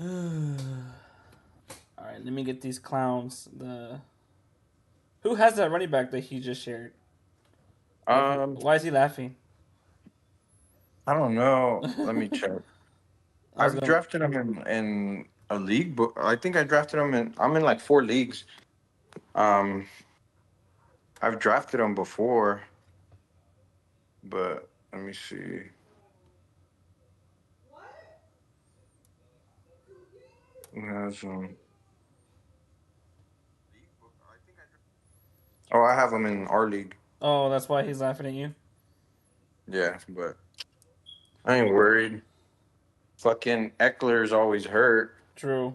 All right, let me get these clowns. Who has that running back that he just shared? Like, Um, why is he laughing? I don't know. Let me I check. was I've gonna. drafted him in a league, but I think I drafted him in. I'm in like 4 leagues. Um, I've drafted him before, but let me see. Who has him? Oh, I have him in our league. Oh, that's why he's laughing at you. Yeah, but I ain't worried. Fucking Eckler's always hurt. True.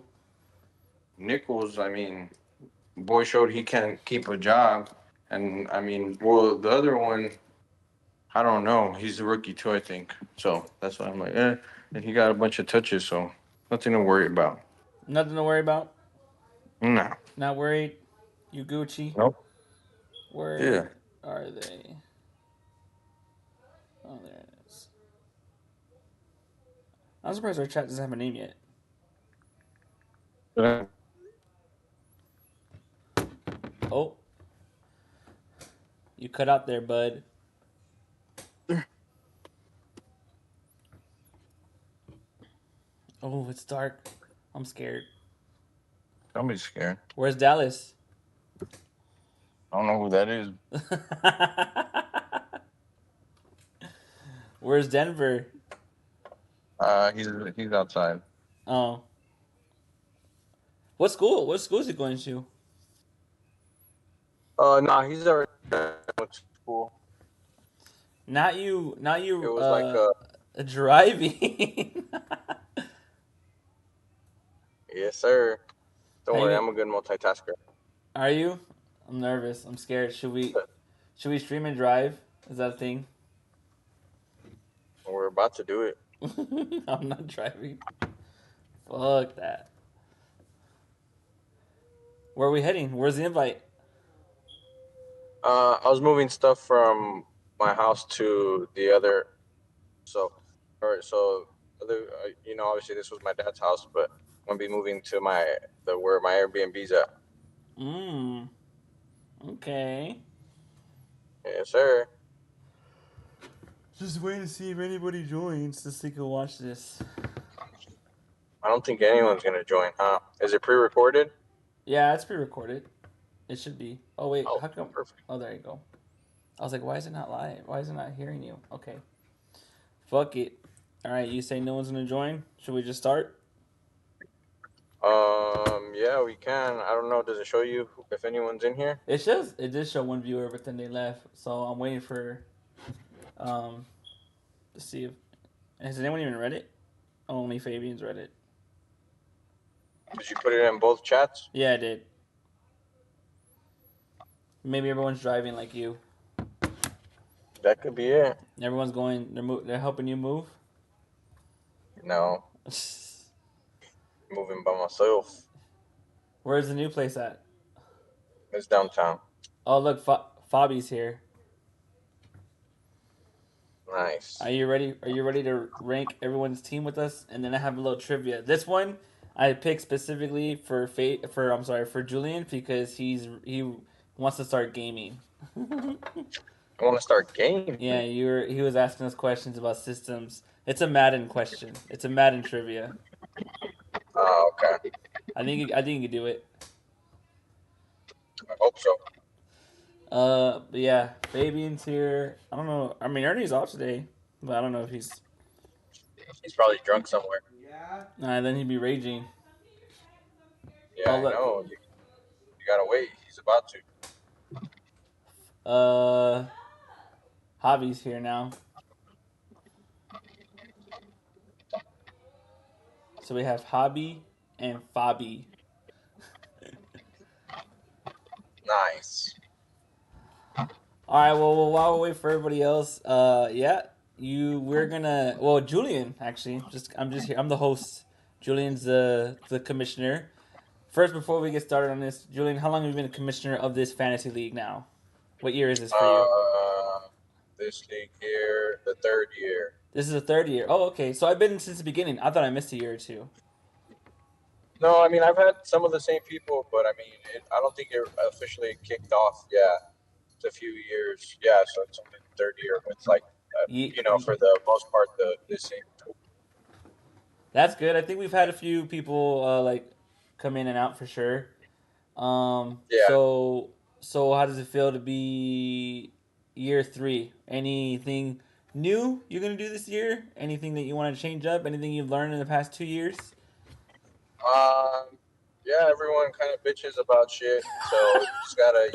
Nichols, I mean, boy showed he can keep a job. And I mean, well, the other one, I don't know. He's a rookie too, I think. So that's why I'm like, eh. And he got a bunch of touches, so nothing to worry about. Nothing to worry about. No. Not worried. You Gucci. Nope. Yeah. Where are they? Oh, there it is. I'm surprised our chat doesn't have a name yet. Yeah. Oh, you cut out there, bud. Oh, it's dark. I'm scared. Somebody's scared. Where's Dallas? I don't know who that is. Where's Denver? He's outside. Oh, what school? What school is he going to? Nah, he's already done with school. Not you. Not It you. was like Driving. yes, sir. Don't How you worry, gonna? I'm a good multitasker. Are you? I'm nervous. I'm scared. Should we? Should we stream and drive? Is that a thing? We're about to do it. I'm not driving. Fuck that. Where are we heading? Where's the invite? I was moving stuff from my house to the other. So, all right. So, obviously this was my dad's house, but I'm gonna be moving to the where my Airbnb's at. Mmm. Okay. Yes, sir. Just waiting to see if anybody joins so they can watch this. I don't think anyone's gonna join, huh? Is it pre-recorded? Yeah, it's pre-recorded. It should be. Oh wait, Oh, how come? perfect. Oh, there you go. I was like, why is it not live? Why is it not hearing you? Okay. Fuck it. All right, you say no one's gonna join. Should we just start? Yeah, we can. I don't know. Does it show you if anyone's in here? It did show one viewer, but then they left. So I'm waiting for um to see if has anyone even read it. Only Fabian's read it. Did you put it in both chats? Yeah, I did. Maybe everyone's driving like you. That could be it. Everyone's going. They're helping you move. No, moving by myself. Where's the new place at? It's downtown. Oh look, Fabi's here. Nice. Are you ready? Are you ready to rank everyone's team with us? And then I have a little trivia. This one I picked specifically for Julian because he wants to start gaming. I want to start gaming. Yeah, he was asking us questions about systems. It's a Madden question. It's a Madden trivia. Oh, okay. I think you can do it. I hope so. But yeah, Fabian's here. I don't know. I mean, Ernie's off today, but I don't know if he's. He's probably drunk somewhere. Then he'd be raging. Yeah, Oh I look, know. You gotta wait. He's about to. uh, Javi's here now. So we have Hobby and Fabi. Nice. All right. Well, while we wait for everybody else, yeah, we're gonna. Well, Julian actually. I'm just here. I'm the host. Julian's the commissioner. First, before we get started on this, Julian, how long have you been a commissioner of this fantasy league now? What year is this for you? Uh, this league here, the third year. This is the third year. Oh, okay. So I've been since the beginning. I thought I missed a year or two. No, I mean I've had some of the same people, but I mean I don't think it officially kicked off. Yeah, it's a few years. Yeah, so it's only the third year with like Ye- for the most part the same tool. that's good. I think we've had a few people like come in and out for sure. Um, Yeah. so so how does it feel to be year three? Anything new you're gonna do this year? Anything that you want to change up? Anything you've learned in the past 2 years? Um. Yeah, everyone kind of bitches about shit, so you just gotta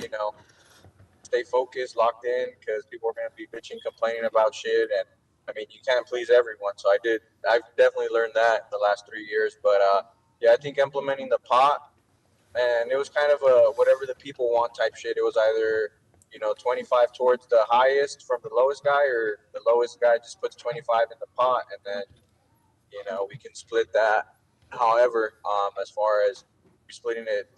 stay focused, locked in, because people are gonna be bitching, complaining about shit, and I mean you can't please everyone. So I've definitely learned that in the last 3 years. But yeah, I think implementing the pot, and it was kind of a whatever the people want type shit. It was either 25 towards the highest from the lowest guy, or the lowest guy just puts 25 in the pot, and then we can split that. However, as far as splitting it,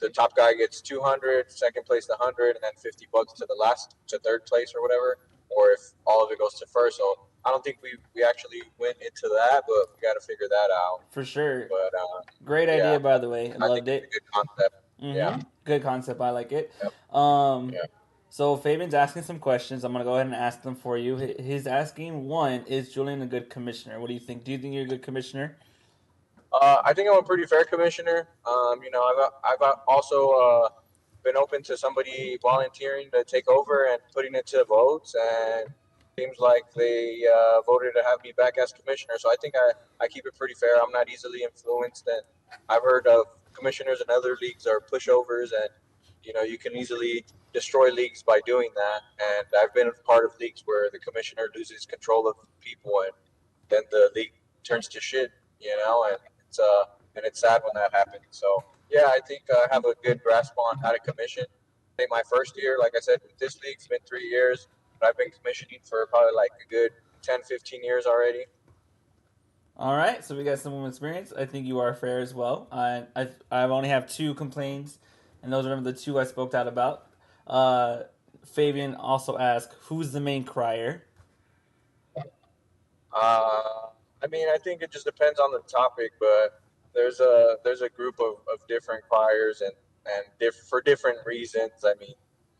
the top guy gets 200, second place the 100, and then $50 to the last to third place or whatever. Or if all of it goes to first. So I don't think we actually went into that, but we got to figure that out. For sure. But Great yeah, idea, by the way. I I think loved it's a it. good concept. Yeah, Good concept. I like it. yeah, Um, yeah. so Fabian's asking some questions. I'm gonna go ahead and ask them for you. He's asking one: Is Julian a good commissioner? What do you think? Do you think you're a good commissioner? I think I'm a pretty fair commissioner. I've also been open to somebody volunteering to take over and putting it to votes, and seems like they voted to have me back as commissioner. So I think I keep it pretty fair. I'm not easily influenced, and I've heard of commissioners in other leagues are pushovers, and you can easily destroy leagues by doing that. And I've been a part of leagues where the commissioner loses control of people, and then the league turns to shit, and it's uh and it's sad when that happens. So yeah, I think I have a good grasp on how to commission. I think my first year, like I said, with this league, it's been 3 years, but I've been commissioning for probably like a good 10, 15 years already. All right, so we got some experience. I think you are fair as well. I've only have two complaints, and those are the two I spoke out about. Uh, Fabian also asked, "Who's the main crier?" I mean, I think it just depends on the topic, but there's a group of different criers, and for different reasons. I mean,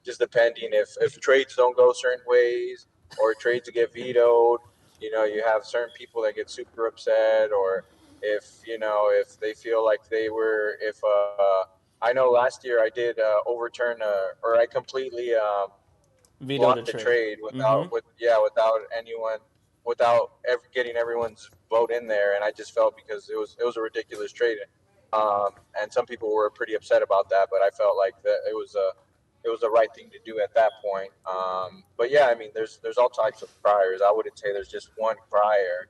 just depending if trades don't go certain ways or trades get vetoed, you have certain people that get super upset, or if they feel like they were if I know last year I did overturn or I completely Veto the blocked the trade. trade Mm-hmm. without anyone without ever getting everyone's vote in there, and I just felt because it was a ridiculous trade, and some people were pretty upset about that, but I felt like that it was the right thing to do at that point. But yeah, I mean, there's all types of criers. I wouldn't say there's just one crier,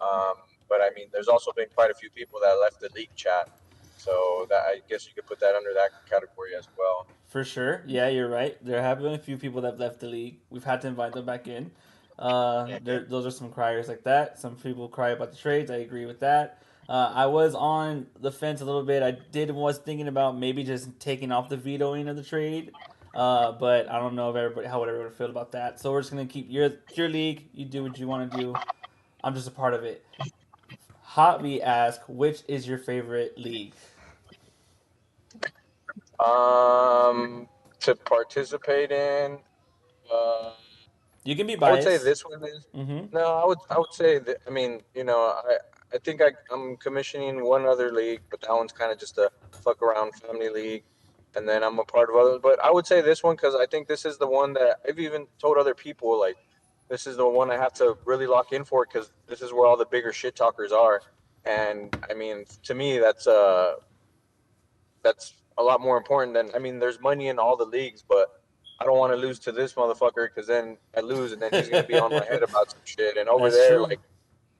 um, but I mean, there's also been quite a few people that left the league chat, so that I guess you could put that under that category as well. For sure. Yeah, you're right. There have been a few people that have left the league. We've had to invite them back in. Those are some criers like that. Some people cry about the trades. I agree with that. I was on the fence a little bit. Was thinking about maybe just taking off the vetoing of the trade, but I don't know if everybody how would everyone feel about that. So we're just gonna keep your league. You do what you want to do. I'm just a part of it. Hotby ask, which is your favorite league? To participate in, uh, You can be I would say biased. this one is. Mm-hmm. No, I would say that. I mean, I think I'm commissioning one other league, but that one's kind of just a fuck around family league, and then I'm a part of others. But I would say this one because I think this is the one that I've even told other people like, this is the one I have to really lock in for because this is where all the bigger shit talkers are, and I mean, to me, that's a lot more important than I mean. There's money in all the leagues, but I don't want to lose to this motherfucker because then I lose and then he's gonna be on my head about some shit. And over That's there, true. like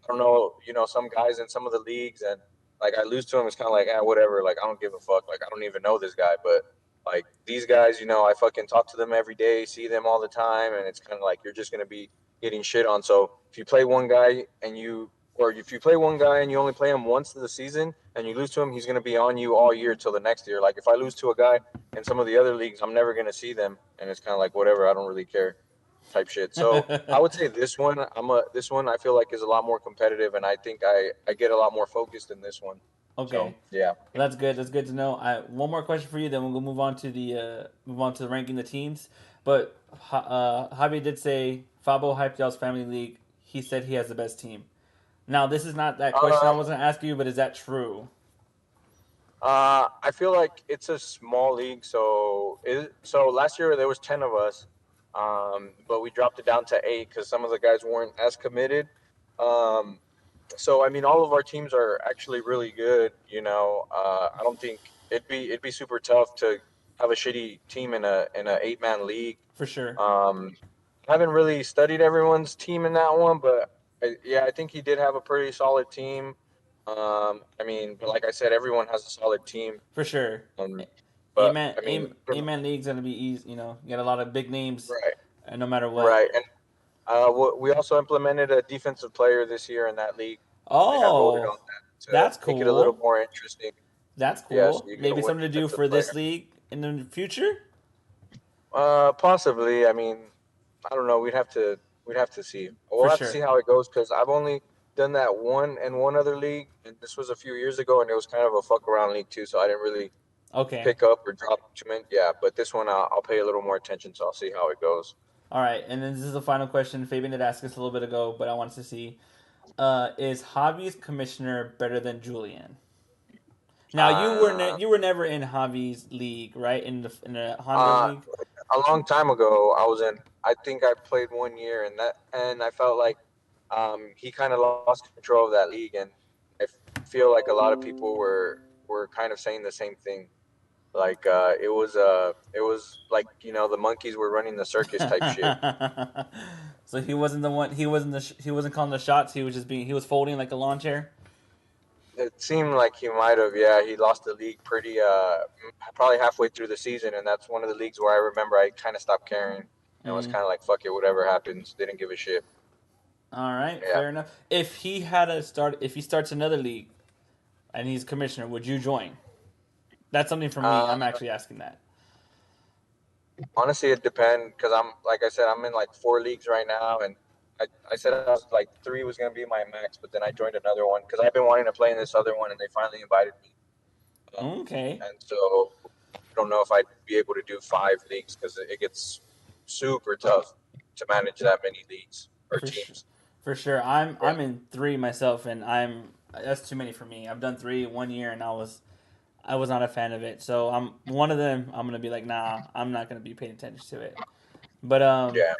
I don't know, some guys in some of the leagues, and like I lose to him, it's kind of like, whatever. Like I don't give a fuck. Like I don't even know this guy, but like these guys, I fucking talk to them every day, see them all the time, and it's kind of like you're just gonna be getting shit on. So if you play one guy or if you play one guy and you only play him once in the season and you lose to him, he's gonna be on you all year till the next year. Like if I lose to a guy in some of the other leagues, I'm never gonna see them, and it's kind of like whatever. I don't really care. type shit. So I would say this one I feel like is a lot more competitive, and I think I get a lot more focused in this one. Okay. So yeah. Well, that's good. That's good to know. One more question for you, then we'll move on to the ranking the teams. But Javi did say Fabo hyped y'all's family league. He said he has the best team. Now, this is not that question I Um, was gonna ask you, but is that true? I feel like it's a small league, so last year there was 10 of us, but we dropped it down to 8 because some of the guys weren't as committed. Um, so I mean, all of our teams are actually really good. I don't think it'd be super tough to have a shitty team in a 8-man league. For sure. Um, I haven't really studied everyone's team in that one, but yeah, I think he did have a pretty solid team. I mean, but like I said, everyone has a solid team. For sure. Um, A but man, I mean, A man league's gonna be easy. You know, you got a lot of big names, right, no matter what. right, and we also implemented a defensive player this year in that league. They had voted Oh, on that to that's make it a little cool. more interesting. That's Yeah, so cool. you get a Maybe win something to do defensive for player. this league in the future. Possibly. I mean, I don't know. We'd have to see. For We'll have to see sure. how it goes because I've only done that one in one other league, and this was a few years ago, and it was kind of a fuck around league too. So I didn't really Okay. pick up or drop too many. Yeah, but this one I'll pay a little more attention, so I'll see how it goes. All right, and then this is the final question. Fabian did ask us a little bit ago, but I wanted to see: is Javi's commissioner better than Julian? Now Uh, you were never in Javi's league, right? In the Honda uh, league. a long time ago, I was in. I think I played 1 year, and I felt like he kind of lost control of that league, and I feel like a lot of people were kind of saying the same thing. Like it was like the monkeys were running the circus type shit. So he wasn't the one. He wasn't calling the shots. He was folding like a lawn chair. It seemed like he might have. Yeah, he lost the league pretty probably halfway through the season, and that's one of the leagues where I remember I kind of stopped caring and was Mm. kind of like fuck it, whatever happens, didn't give a shit. All right, Yeah. fair enough. If he starts another league and he's commissioner, would you join? That's something for me. Uh, I'm actually asking that. Honestly, it depends because I'm like I said, I'm in like 4 leagues right now, and I said I was like 3 was gonna be my max, but then I joined another one because I've been wanting to play in this other one, and they finally invited me. Okay, And so I don't know if I'd be able to do 5 leagues because it gets super tough to manage that many leagues or for sure. teams. For sure, I'm Yeah. I'm in 3 myself, and I'm that's too many for me. I've done 3 1 year, and I was not a fan of it. So I'm one of them. I'm gonna be like, nah, I'm not gonna be paying attention to it. But Yeah.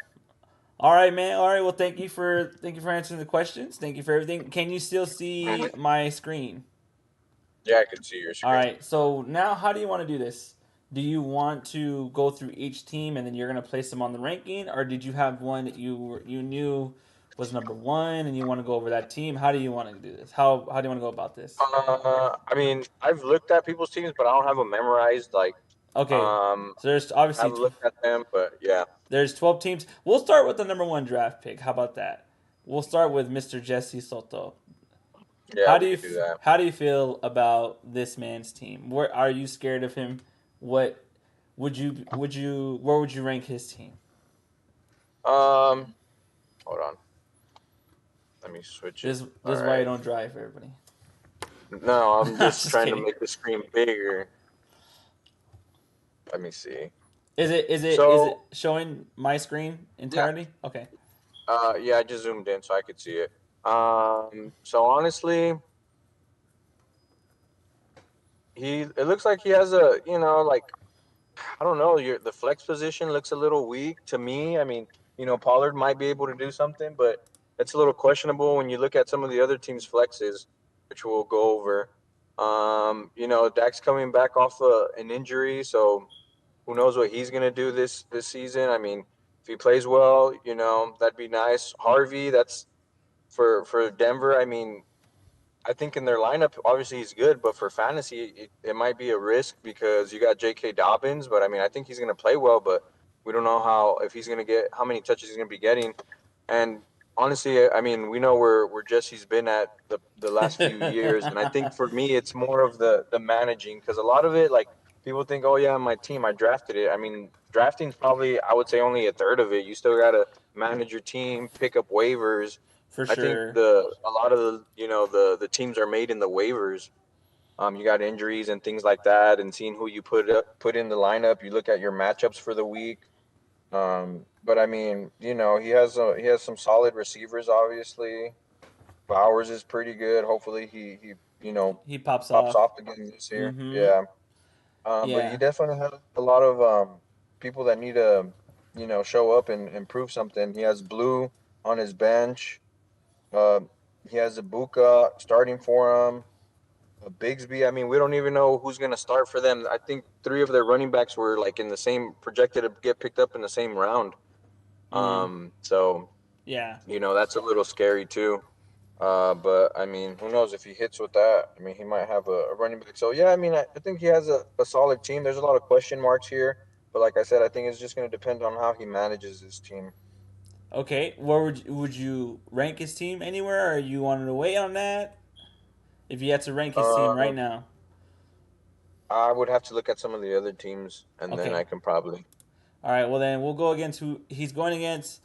all right, man. All right. Well, thank you for answering the questions. Thank you for everything. Can you still see Mhm. my screen? Yeah, I can see your All screen. right. So now, how do you want to do this? Do you want to go through each team and then you're gonna place them on the ranking, or did you have one that you knew was number one and you want to go over that team? How do you want to do this? How do you want to go about this? I mean, I've looked at people's teams, but I don't have them memorized. Like, Okay. um, So there's I've obviously looked at them, but yeah, there's 12 teams. We'll start with the number one draft pick. How about that? We'll start with Mr. Jesse Soto. yeah, we could do that. How do you feel about this man's team? Where are you scared of him? What where would you rank his team? Um, Hold on, let me switch it. This All is why you right. don't drive, everybody. No, I'm just Just trying to kidding. make the screen bigger. Let me see. Is it So, showing my screen yeah, entirely? Okay. yeah, I just zoomed in so I could see it. So honestly, it looks like he has like I don't know, the flex position looks a little weak to me. I mean, Pollard might be able to do something, but it's a little questionable when you look at some of the other teams' flexes, which we'll go over. Dak's coming back off an injury, so who knows what he's gonna do this season? I mean, if he plays well, that'd be nice. Harvey, that's for Denver. I mean, I think in their lineup, obviously he's good, but for fantasy, it might be a risk because you got J.K. Dobbins. But I mean, I think he's going to play well, but we don't know if he's going to get how many touches he's going to be getting. And honestly, I mean, we know where Jesse's been at the last few years, and I think for me, it's more of the managing because a lot of it, like people think, oh yeah, my team, I drafted it. I mean, drafting's probably I would say only a third of it. You still got to manage your team, pick up waivers. For I think sure. the a lot of the teams are made in the waivers. You got injuries and things like that, and seeing who you put in the lineup. You look at your matchups for the week. But I mean, he has some solid receivers. Obviously, Bowers is pretty good. Hopefully, he He pops pops off. off again this year. Mm-hmm. Yeah. But he Yeah. definitely has a lot of people that need to show up and prove something. He has Blue on his bench. Uh, he has Ibuka starting for him. Bigsby. I mean, we don't even know who's going to start for them. I think three of their running backs were like in the same projected to get picked up in the same round. Mm. So Yeah. that's a little scary too. But I mean, who knows if he hits with that? I mean, he might have a running back. So yeah, I mean, I think he has a solid team. There's a lot of question marks here, but like I said, I think it's just going to depend on how he manages his team. Okay. Where would you rank his team anywhere, or you wanted to wait on that? If you had to rank his team right Um, now. I would have to look at some of the other teams, and then Okay. I can probably. All right. Well, then we'll go against who he's going against.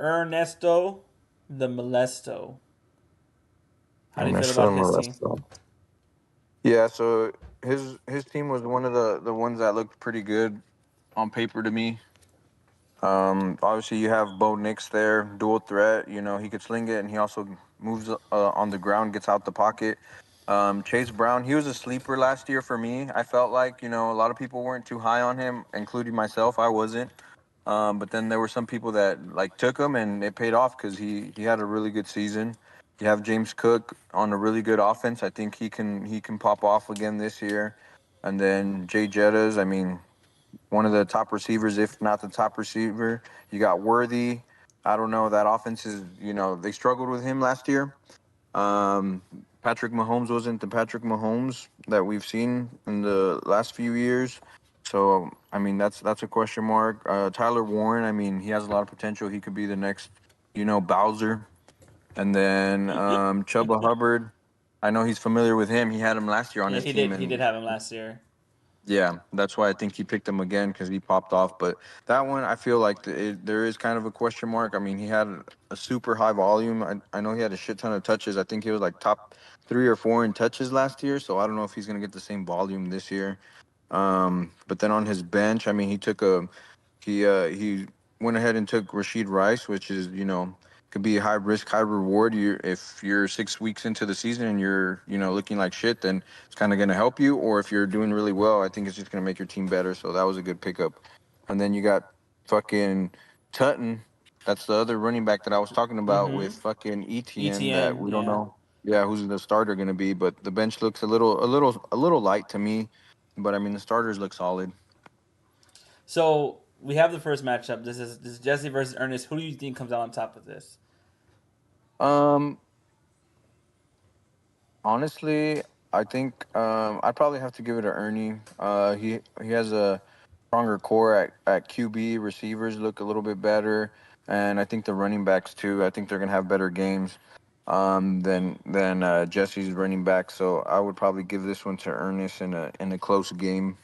Ernesto, the Molesto. How do you feel Ernesto about his team? Molesto. Yeah, so his team was one of the ones that looked pretty good on paper to me. Obviously you have Bo Nix there, dual threat. You know he could sling it, and he also moves on the ground, gets out the pocket. Chase Brown, he was a sleeper last year for me. I felt like a lot of people weren't too high on him, including myself. I wasn't. But then there were some people that like took him, and it paid off because he had a really good season. You have James Cook on a really good offense. I think he can pop off again this year. And then Jay Jettas, I mean, one of the top receivers, if not the top receiver. You got Worthy. I don't know. That offense is, they struggled with him last year. Um, Patrick Mahomes wasn't the Patrick Mahomes that we've seen in the last few years. So I mean that's a question mark. Tyler Warren, I mean he has a lot of potential. He could be the next, Bowser. And then Chuba Hubbard, I know he's familiar with him. He had him last year on Yeah, his he team, did. He did and have him last year. yeah, that's why I think he picked him again because he popped off. But that one, I feel like there is kind of a question mark. I mean, he had a super high volume. I know he had a shit ton of touches. I think he was like top 3 or 4 in touches last year. So I don't know if he's gonna get the same volume this year. But then on his bench, I mean, he went ahead and took Rashid Rice, which is could be a high risk, high reward. You if you're 6 weeks into the season and you're looking like shit, then it's kind of gonna help you. Or if you're doing really well, I think it's just gonna make your team better. So that was a good pickup. And then you got fucking Tutton. That's the other running back that I was talking about Mm-hmm. with fucking ETN that ETN. we don't Yeah. know. Yeah, who's the starter gonna be? But the bench looks a little light to me. But I mean, the starters look solid. So we have the first matchup. This is Jesse versus Ernest. Who do you think comes out on top of this? Um, Honestly, I think I'd probably have to give it to Ernie. He has a stronger core at QB. Receivers look a little bit better, and I think the running backs too. I think they're gonna have better games than Jesse's running back. So I would probably give this one to Ernest in a close game.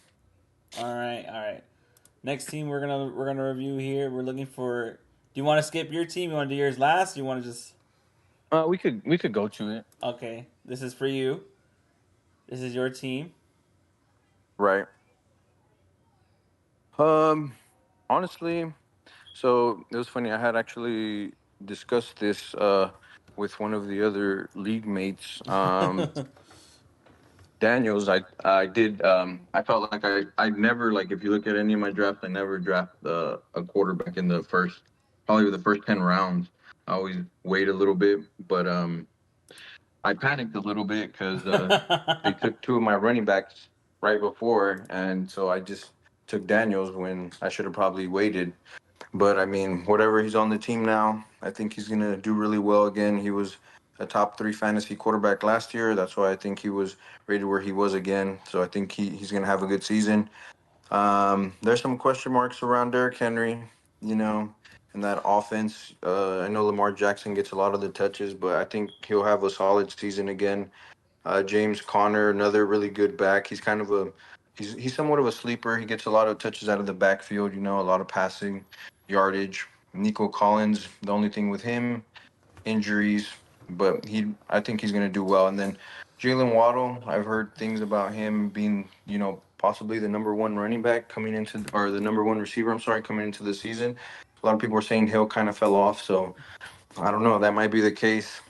All right. All right. Next team we're gonna review here. We're looking for. Do you want to skip your team? You want to do yours last? You want to just? We could go to it. Okay. This is for you. This is your team. Right. Um. Honestly, so it was funny. I had actually discussed this with one of the other league mates. Daniels, I did. I felt like I never like if you look at any of my drafts, I never draft a quarterback in the first probably the first 10 rounds. I always wait a little bit, but I panicked a little bit because they took two of my running backs right before, and so I just took Daniels when I should have probably waited. But I mean, whatever, he's on the team now. I think he's gonna do really well again. He was a top 3 fantasy quarterback last year. That's why I think he was rated where he was again. So I think he's gonna have a good season. There's some question marks around Derrick Henry, you know, and that offense. I know Lamar Jackson gets a lot of the touches, but I think he'll have a solid season again. James Conner, another really good back. He's somewhat of a sleeper. He gets a lot of touches out of the backfield, a lot of passing yardage. Nico Collins, the only thing with him, injuries, but I think he's going to do well. And then Jalen Waddle, I've heard things about him being, possibly the number one running back coming into, or the number one receiver, I'm sorry, coming into the season. A lot of people are saying Hill kind of fell off, so I don't know. That might be the case.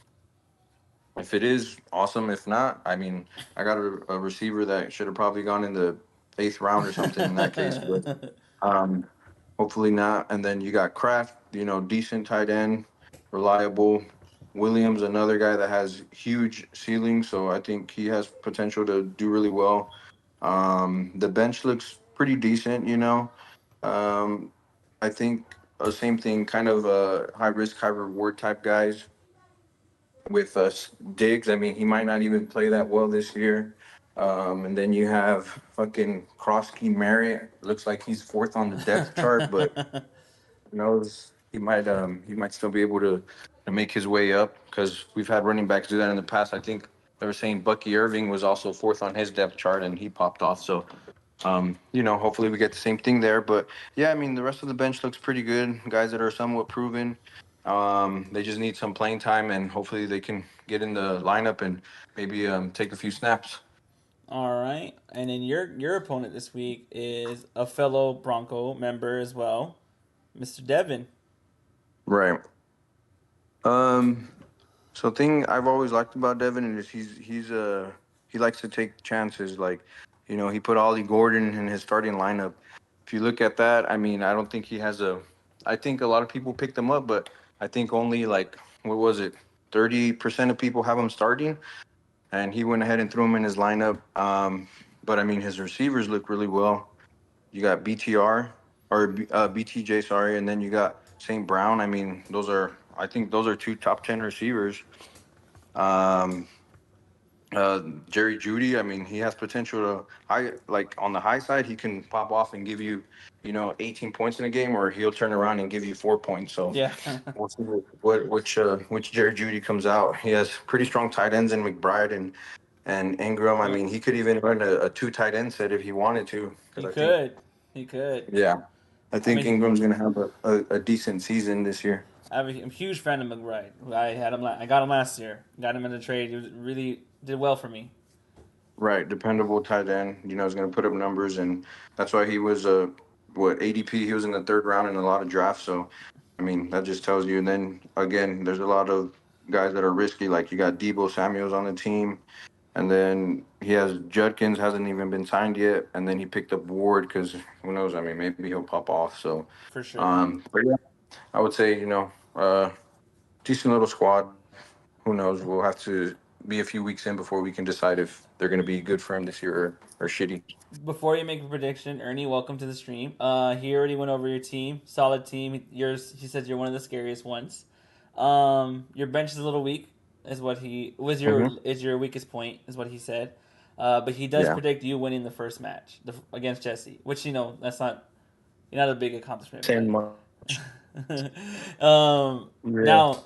If it is, awesome. If not, I mean, I got a receiver that should have probably gone in the eighth round or something in that case, but um, hopefully not. And then you got Kraft, decent tight end, reliable. Williams, another guy that has huge ceiling, so I think he has potential to do really well. The bench looks pretty decent. Um, I think same thing, kind of high risk, high reward type guys with Diggs. I mean, he might not even play that well this year. And then you have fucking Krosky Marriott. Looks like he's fourth on the depth chart, but who knows? He might still be able to make his way up because we've had running backs do that in the past. I think they were saying Bucky Irving was also fourth on his depth chart and he popped off. So hopefully we get the same thing there. But yeah, I mean, the rest of the bench looks pretty good. Guys that are somewhat proven. They just need some playing time, and hopefully they can get in the lineup and maybe take a few snaps. All right, and then your opponent this week is a fellow Bronco member as well, Mr. Devin. Right. Um. So thing I've always liked about Devin is he likes to take chances. Like, he put Ollie Gordon in his starting lineup. If you look at that, I mean, I don't think he has a. I think a lot of people picked him up, but I think only like what was it, 30% of people have him starting, and he went ahead and threw him in his lineup. But I mean, his receivers look really well. You got BTR or BTJ, sorry, and then you got St. Brown. I mean, I think those are two top 10 receivers. Um, Jerry Judy, I mean, he has potential to high, like on the high side, he can pop off and give you, 18 points in a game, or he'll turn around and give you 4 points. So Yeah. we'll see which Jerry Judy comes out. He has pretty strong tight ends in McBride and Ingram. I mean, he could even run a two tight end set if he wanted to, He because I think, could. He could. yeah, I I think mean, Ingram's gonna have a decent season this year. I'm a huge fan of McBride. I had him. I got him last year. Got him in the trade. He was really did well for me. Right, dependable tight end. Is going to put up numbers, and that's why he was what ADP. He was in the third round in a lot of drafts. So, I mean, that just tells you. And then again, there's a lot of guys that are risky. Like you got Debo Samuel's on the team, and then he has Judkins hasn't even been signed yet, and then he picked up Ward because who knows? I mean, maybe he'll pop off. So, For sure. but yeah, I would say decent little squad. Who knows? We'll have to be a few weeks in before we can decide if they're going to be good for him this year or shitty. Before you make a prediction, Ernie, welcome to the stream. He already went over your team. Solid team. Yours. He says you're one of the scariest ones. Your bench is a little weak. Is what he was your Mm-hmm. is your weakest point. Is what he said. But he does Yeah. predict you winning the first match against Jesse, which that's not a big accomplishment, Same but much. Yeah.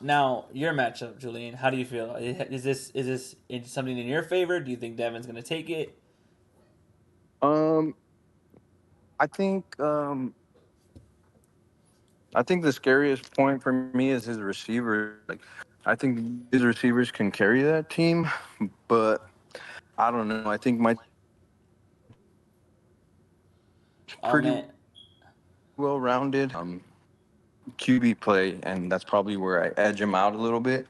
now your matchup, Julian. How do you feel? Is this something in your favor? Do you think Devin's going to take it? Um, I think the scariest point for me is his receivers. Like, I think his receivers can carry that team, but I don't know. I think my Oh pretty man, well rounded. QB play, and that's probably where I edge him out a little bit.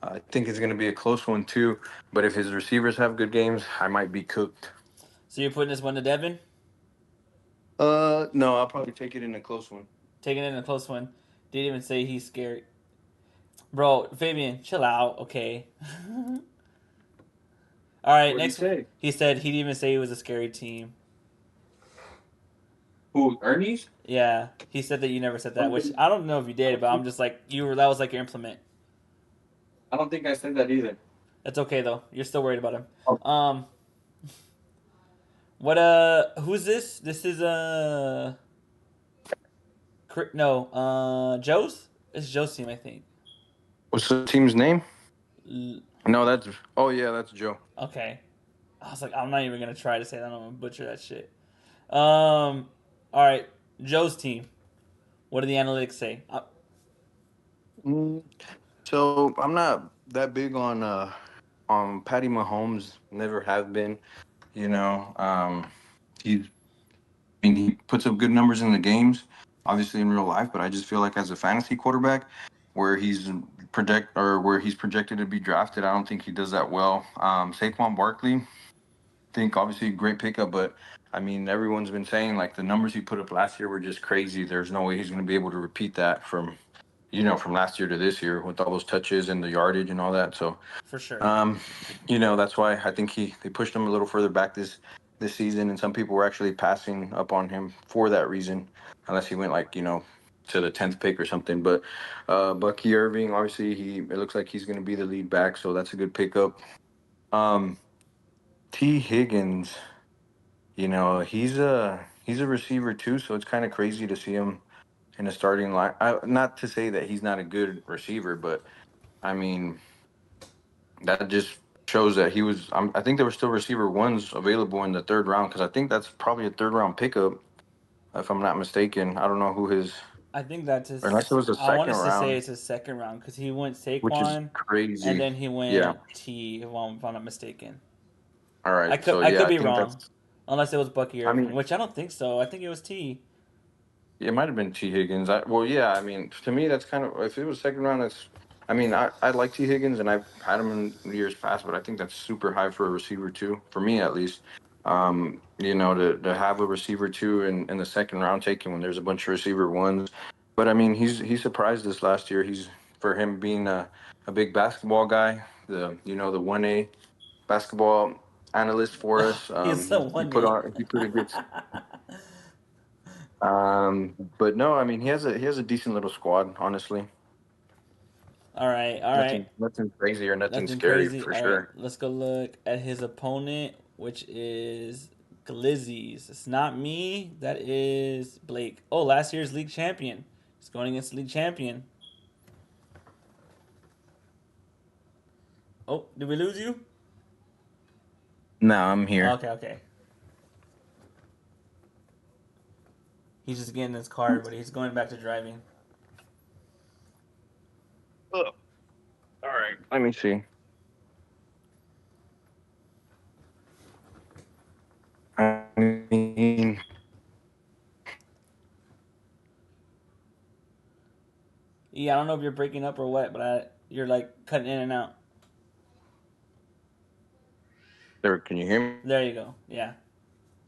I think it's going to be a close one too. But if his receivers have good games, I might be cooked. so you're putting this one to Devin, No, I'll probably take it in a close one. taking it in a close one. Didn't even say he's scared, bro. Fabian, chill out, okay. All right, What did he next. say? He said he didn't even say he was a scary team. Who, Ernie's? Yeah, he said that you never said I that, which I don't know if you did, but I'm just like you were. That was like your implement. don't think I said that either. That's okay though. You're still worried about him. Oh. What who's this? This is no, Joe's? It's Joe's team, I think. What's the team's name? L- No, that's. Oh yeah, that's Joe. okay. I was like, I'm not even gonna try to say that. I'm gonna butcher that shit. All right, Joe's team. What do the analytics say? Mm, so I'm not that big on Patty Mahomes. Never have been. You know, he's I mean, he puts up good numbers in the games, obviously in real life. But I just feel like as a fantasy quarterback, where he's projected to be drafted, I don't think he does that well. Saquon Barkley, think obviously a great pickup, but I mean everyone's been saying like the numbers he put up last year were just crazy. There's no way he's going to be able to repeat that from last year to this year with all those touches and the yardage and all that. So For sure. um, that's why I think they pushed him a little further back this season, and some people were actually passing up on him for that reason, unless he went like to the 10th pick or something. But Bucky Irving, obviously, it looks like he's going to be the lead back, so that's a good pickup. Um, T Higgins, he's a receiver too, so it's kind of crazy to see him in a starting line. Not to say that he's not a good receiver, but I mean that just shows that I think there were still receiver ones available in the third round because I think that's probably a third round pickup if I'm not mistaken. I don't know who his I think that's unless it his. was a I want second us to say round, it's his second round because he went which is Saquon, and crazy. then he Yeah. went T. If I'm not mistaken, All I right. could So I yeah, could I be think wrong, that's. unless it was Bucky I Irving, mean, which I don't think so. I think it was T. it might have been T Higgins. Well, yeah. I mean, to me, that's kind of if it was second round, that's. I mean, I like T Higgins and I've had him in years past, but I think that's super high for a receiver too, for me at least. To have a receiver two in the second round taken when there's a bunch of receiver ones. But I mean, he surprised us last year. He's for him being a big basketball guy, the 1A basketball analyst for us. He's the He one put A. on he put a good. But no, I mean he has a decent little squad. Honestly, All right, all right. nothing crazy or nothing Nothing scary crazy. for All right, sure. let's go look at his opponent, which is Glizzy's. It's not me. That is Blake. Oh, last year's league champion. He's going against the league champion. Oh, did we lose you? No, I'm here. Okay, okay. He's just getting his card, but he's going back to driving. Ugh. All right, let me see. I mean, Yeah, I don't know if you're breaking up or what, but you're like cutting in and out. there. Can you hear me? There you go. Yeah,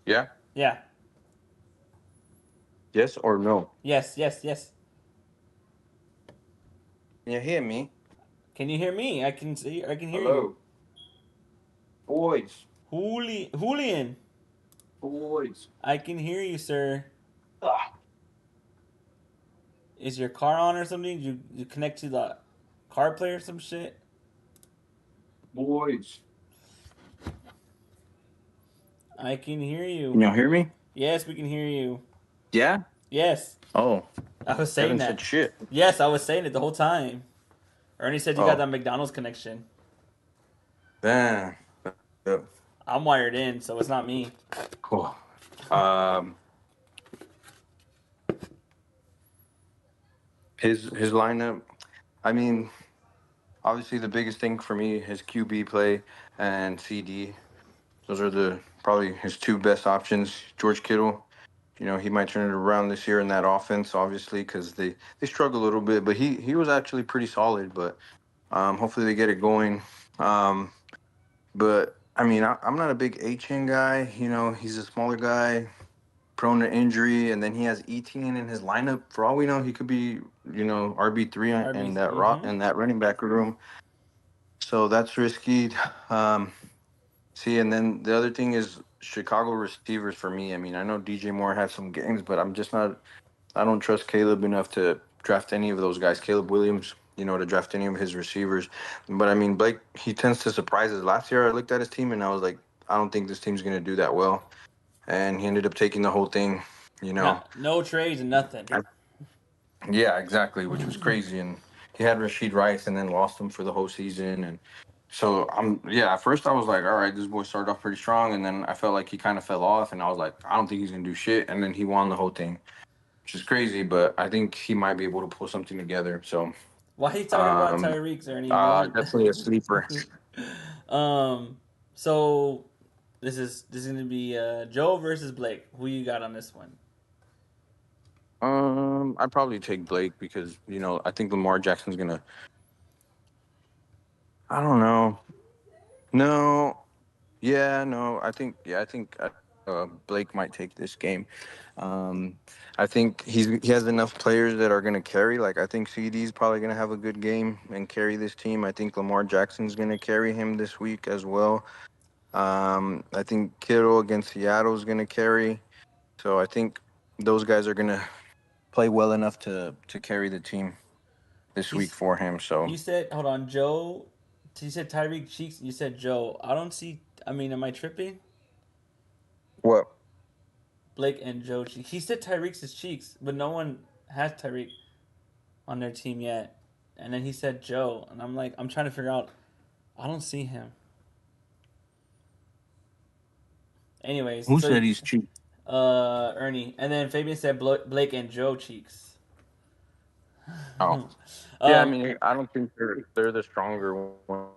Yeah. yeah. Yes or no? Yes, yes, yes. Can you hear me? Can you hear me? I can see. I can hear you. Hello, boys, Julian, boys. I can hear you, sir. Ah, Is your car on or something? You connect to the CarPlay or some shit? boys. I can hear you. Can y'all hear me? Yes, we can hear you. Yeah. Yes, Oh, I was you saying haven't said that. shit. Yes, I was saying it the whole time. Ernie said you got Oh, that McDonald's connection. damn. Yep. I'm wired in, so it's not me. Cool. Um, his lineup. I mean, obviously the biggest thing for me is QB play and CD. Those are the probably his two best options. George Kittle, he might turn it around this year in that offense, obviously, because they struggle a little bit. But he was actually pretty solid. But hopefully they get it going. Um, but I mean, I'm not a big HN guy. He's a smaller guy, prone to injury, and then he has ETN in his lineup. For all we know, he could be RB3 in RB. in that running back room. So that's risky. Um, See, and then the other thing is Chicago receivers for me. I mean, I know DJ Moore had some games, but I'm just not. I don't trust Caleb enough to draft any of those guys. Caleb Williams, to draft any of his receivers. But I mean, Blake, he tends to surprise us. Last year, I looked at his team and I was like, I don't think this team's going to do that well. And he ended up taking the whole thing. You know, Not no trades and nothing. yeah, exactly, which was crazy. And he had Rashid Rice and then lost him for the whole season. And so at first I was like, all right, this boy started off pretty strong. And then I felt like he kind of fell off. And I was like, I don't think he's going to do shit. And then he won the whole thing, which is crazy. But I think he might be able to pull something together. So Why are you talking about Um, Tyreek, Ernie? No one. Definitely a sleeper. um. So this is gonna be Joe versus Blake. Who you got on this one? I'd probably take Blake because I think Lamar Jackson's gonna. I don't know. No, yeah, no. I think Blake might take this game. Um, I think he has enough players that are gonna carry. Like I think CD's probably gonna have a good game and carry this team. I think Lamar Jackson's gonna carry him this week as well. I think Kittle against Seattle is gonna carry. So I think those guys are gonna play well enough to carry the team this week He's. for him. So You said hold on, Joe. You said Tyreek Cheeks. You said Joe. I don't see. I mean, am I tripping? what? Blake and Joe Cheeks. He said Tyreek's Cheeks, but no one has Tyreek on their team yet. And then he said Joe, and I'm like, I'm trying to figure out. I don't see him. Anyways, Who so said he's cheap? Ernie, and then Fabian said Blake and Joe Cheeks. Oh, yeah. I um, mean, I don't think they're the stronger ones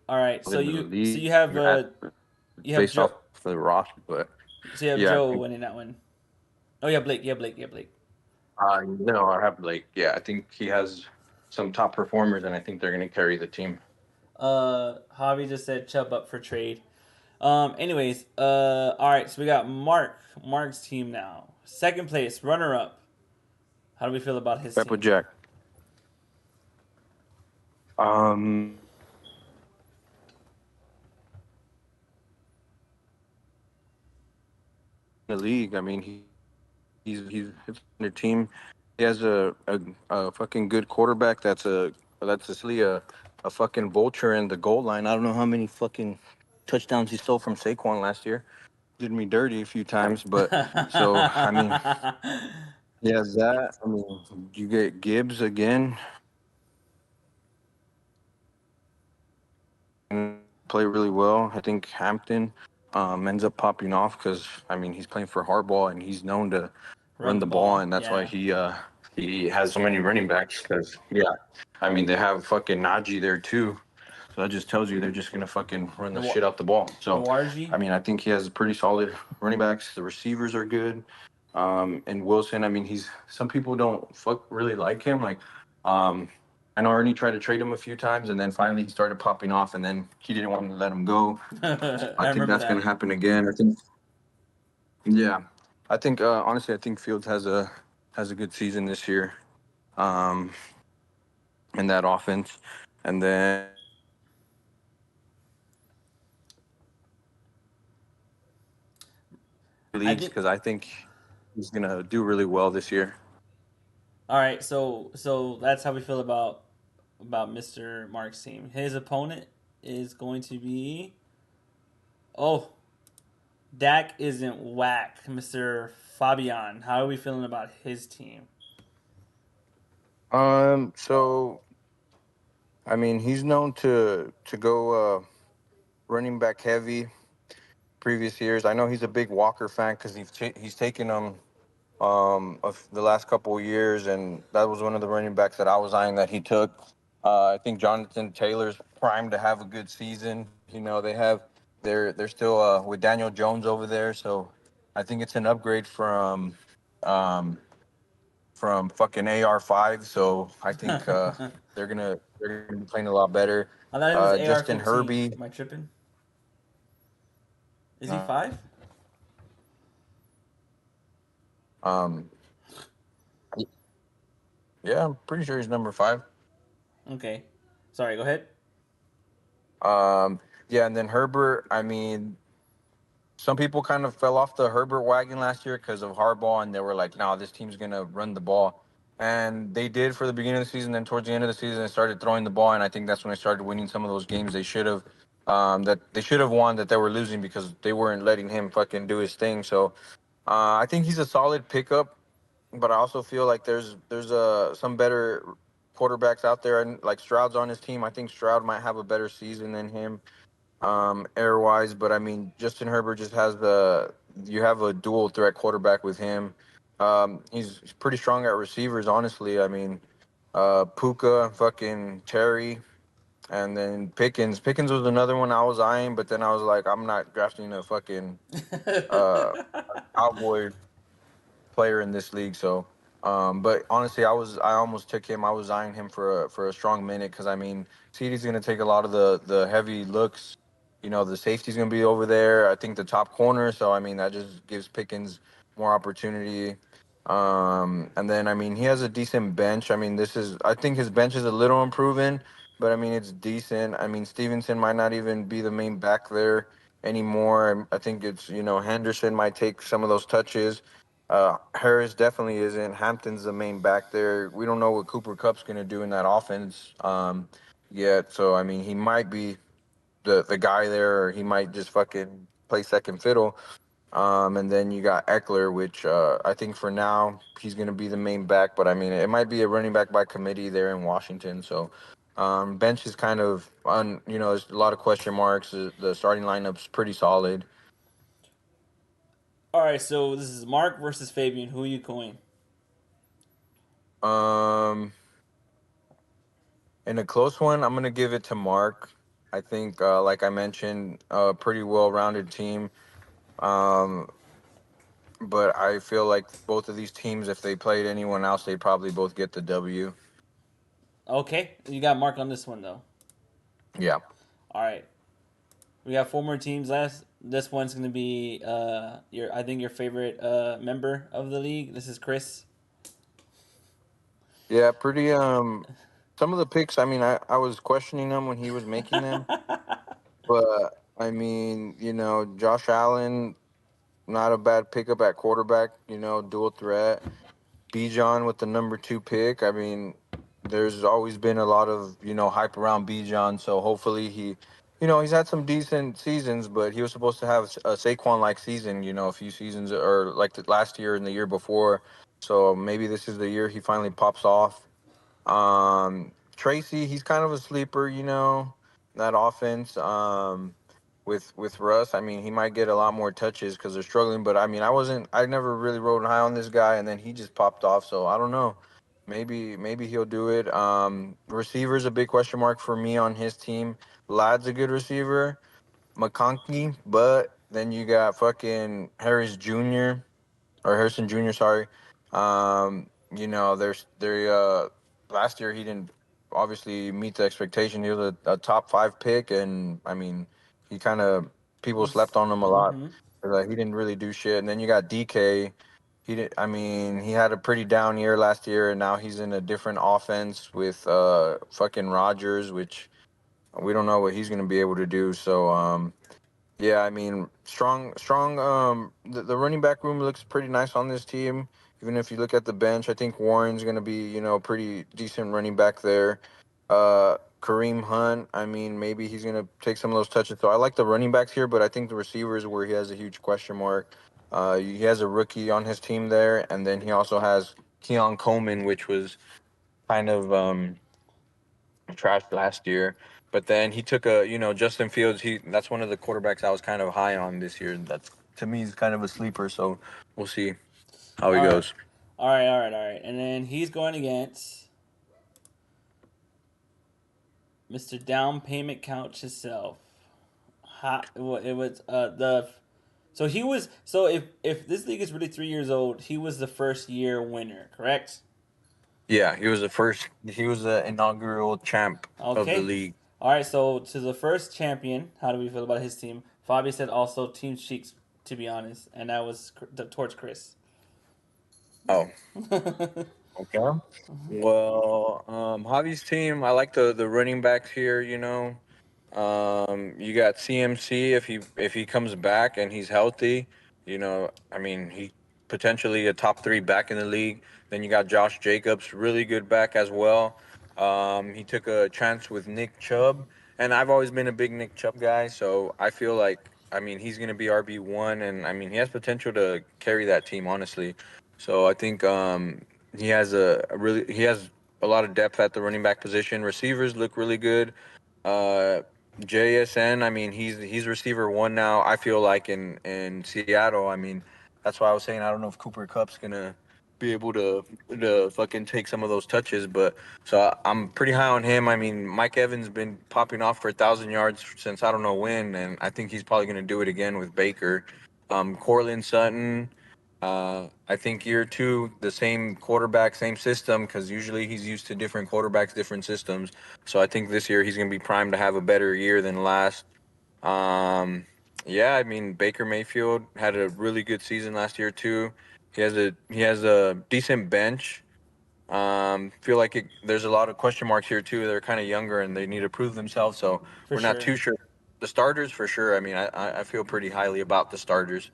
all right, in the so league you have based off Joe, the roster. But so you have yeah, I Joe think winning that one. Oh yeah, Blake, yeah Blake. no, I have Blake. Yeah, I think he has some top performers, and I think they're going to carry the team. Javi just said Chubb up for trade. Anyways, all right, so we got Mark's team now. Second place, runner up. How do we feel about his Pepper team? Jack. Um, the league. I mean, he's it's their team. He has a fucking good quarterback. That's essentially a fucking vulture in the goal line. I don't know how many fucking touchdowns he stole from Saquon last year. Did me dirty a few times, but so I mean, he has that. I mean, you get Gibbs again and play really well. I think Hampton ends up popping off because I mean he's playing for Harbaugh and he's known to Run run the the ball, ball, and that's why yeah. he has so many running backs. Because I mean they have fucking Najee there too, so that just tells you they're just gonna fucking run the shit out the ball. So Nawarji. I mean I think he has pretty solid running backs. The receivers are good, and Wilson. I mean he's some people don't really like him. Like um, I know Ernie tried to trade him a few times, and then finally he started popping off, and then he didn't want to let him go. I I think remember that's gonna that. happen again. I think yeah. I think honestly, I think Fields has a good season this year, um, in that offense, and then I leagues think. because I think he's gonna do really well this year. All right, so that's how we feel about Mr. Mark's team. His opponent is going to be oh Dak isn't whack, Mr. Fabian. How are we feeling about his team? So I mean, he's known to go running back heavy previous years. I know he's a big Walker fan because he's taken him of the last couple of years, and that was one of the running backs that I was eyeing that he took. I think Jonathan Taylor's primed to have a good season. They're still with Daniel Jones over there, so I think it's an upgrade um, from fucking AR5. So I think I they're gonna be playing a lot better. thought it was Justin AR-15. Herbie, Am I tripping? Is he uh, 5? um, yeah, I'm pretty sure he's number 5. Okay. Sorry, go ahead. Um, yeah, and then Herbert. I mean, some people kind of fell off the Herbert wagon last year because of Harbaugh, and they were like, "No, this team's gonna run the ball," and they did for the beginning of the season. Then towards the end of the season, they started throwing the ball, and I think that's when they started winning some of those games they should have, that they should have won that they were losing because they weren't letting him fucking do his thing. So I think he's a solid pickup, but I also feel like there's some better quarterbacks out there, and like Stroud's on his team. I think Stroud might have a better season than him air wise. But I mean, Justin Herbert just has you have a dual threat quarterback with him. He's pretty strong at receivers, honestly. I mean, Puka, fucking Terry, and then Pickens. Pickens was another one I was eyeing, but then I was like, I'm not drafting a fucking uh Cowboy player in this league. So, but honestly, I almost took him. I was eyeing him for a strong minute because I mean, CD's gonna take a lot of the heavy looks. You know, the safety's gonna be over there. I think the top corner. So I mean, that just gives Pickens more opportunity. And then I mean, he has a decent bench. I mean, I think his bench is a little improving, but I mean, it's decent. I mean, Stevenson might not even be the main back there anymore. I think it's Henderson might take some of those touches. Harris definitely isn't. Hampton's the main back there. We don't know what Cooper Cup's going to do in that offense yet. So, I mean, he might be the guy there, or he might just fucking play second fiddle. And then you got Eckler, which I think for now he's going to be the main back. But, I mean, it might be a running back by committee there in Washington. So, bench is kind of, there's a lot of question marks. The starting lineup's pretty solid. All right, so this is Mark versus Fabian. Who are you going? Um, In a close one, I'm gonna give it to Mark. I think, like I mentioned, a pretty well-rounded team. Um, but I feel like both of these teams, if they played anyone else, they'd probably both get the W. Okay, you got Mark on this one though. Yeah, All right, we got four more teams left. This one's gonna be your I think your favorite member of the league. This is Chris. yeah, pretty. Some of the picks, I mean, I was questioning them when he was making them, but I mean, Josh Allen, not a bad pickup at quarterback. Dual threat. Bijan with the number 2 pick. I mean, there's always been a lot of hype around Bijan, so hopefully he's had some decent seasons, but he was supposed to have a Saquon like season, a few seasons or like the last year and the year before. So maybe this is the year he finally pops off. Tracy, he's kind of a sleeper, that offense. With Russ, I mean, he might get a lot more touches because they're struggling. But I mean, I never really rode high on this guy, and then he just popped off. So I don't know. Maybe he'll do it. Receiver's a big question mark for me on his team. Ladd's a good receiver. McConkey, but then you got fucking Harris Jr. or Harrison Jr. Sorry. There's they last year he didn't obviously meet the expectation. He was a top 5 pick, and I mean, he kind of people He's slept on him a lot. mm-hmm. Like he didn't really do shit. And then you got DK. He did. I mean, he had a pretty down year last year, and now he's in a different offense with fucking Rodgers, which we don't know what he's gonna be able to do. So yeah, I mean, strong. The running back room looks pretty nice on this team. Even if you look at the bench, I think Warren's going to be, pretty decent running back there. Kareem Hunt, I mean, maybe he's going to take some of those touches. So I like the running backs here, but I think the receivers where he has a huge question mark. He has a rookie on his team there, and then he also has Keon Coleman, which was kind of trashed last year. But then he took Justin Fields. That's one of the quarterbacks I was kind of high on this year. That's to me is kind of a sleeper. So we'll see how he All right, goes. all right, and then he's going against Mr. Down Payment Couch himself. It was the so he was so if this league is really 3 years old, he was the first year winner, correct? Yeah, he was the first. He was the inaugural champ of the Okay. league. All right, so to the first champion, how do we feel about his team? Fabi said also Team Cheeks, to be honest, and that was towards Chris. Oh, okay. Well, Javi's team. I like the running backs here. You got CMC if he comes back and he's healthy. I mean, he potentially a top 3 back in the league. Then you got Josh Jacobs, really good back as well. He took a chance with Nick Chubb, and I've always been a big Nick Chubb guy, so I feel like I mean he's gonna be RB1, and I mean he has potential to carry that team honestly. So I think he has a lot of depth at the running back position. Receivers look really good. Uh, JSN, I mean, he's receiver 1 now. I feel like in Seattle. I mean, that's why I was saying I don't know if Cooper Cup's gonna be able to fucking take some of those touches. But so I'm pretty high on him. I mean, Mike Evans been popping off for 1,000 yards since I don't know when, and I think he's probably going to do it again with Baker. Cortland Sutton. I think year two, the same quarterback, same system, because usually he's used to different quarterbacks, different systems. So I think this year he's going to be primed to have a better year than last. Um, yeah, I mean Baker Mayfield had a really good season last year too. He has a decent bench. Feel like there's a lot of question marks here too. They're kind of younger and they need to prove themselves. So For we're not sure. too sure. The starters for sure. I mean, I feel pretty highly about the starters.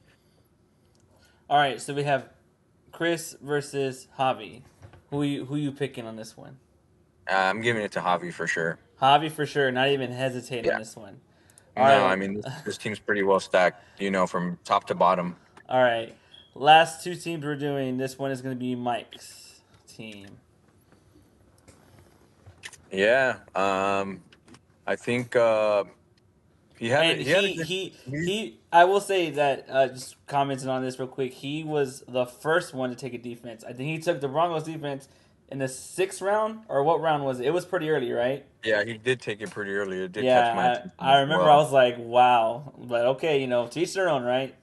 All right, so we have Chris versus Javi. Who you picking on this one? I'm giving it to Javi for sure. Javi for sure. Not even hesitating on Yeah. this one. All No, right. I mean this team's pretty well stacked. From top to bottom. All right. Last two teams we're doing. This one is going to be Mike's team. Yeah. I think And he had a he good. he he. I will say that just commenting on this real quick. He was the first one to take a defense. I think he took the Broncos defense in the sixth round, or what round was it? It was pretty early, right? Yeah, he did take it pretty early. It did catch my Yeah, attention I as remember. I well. was like, wow. But okay, to each their own, right?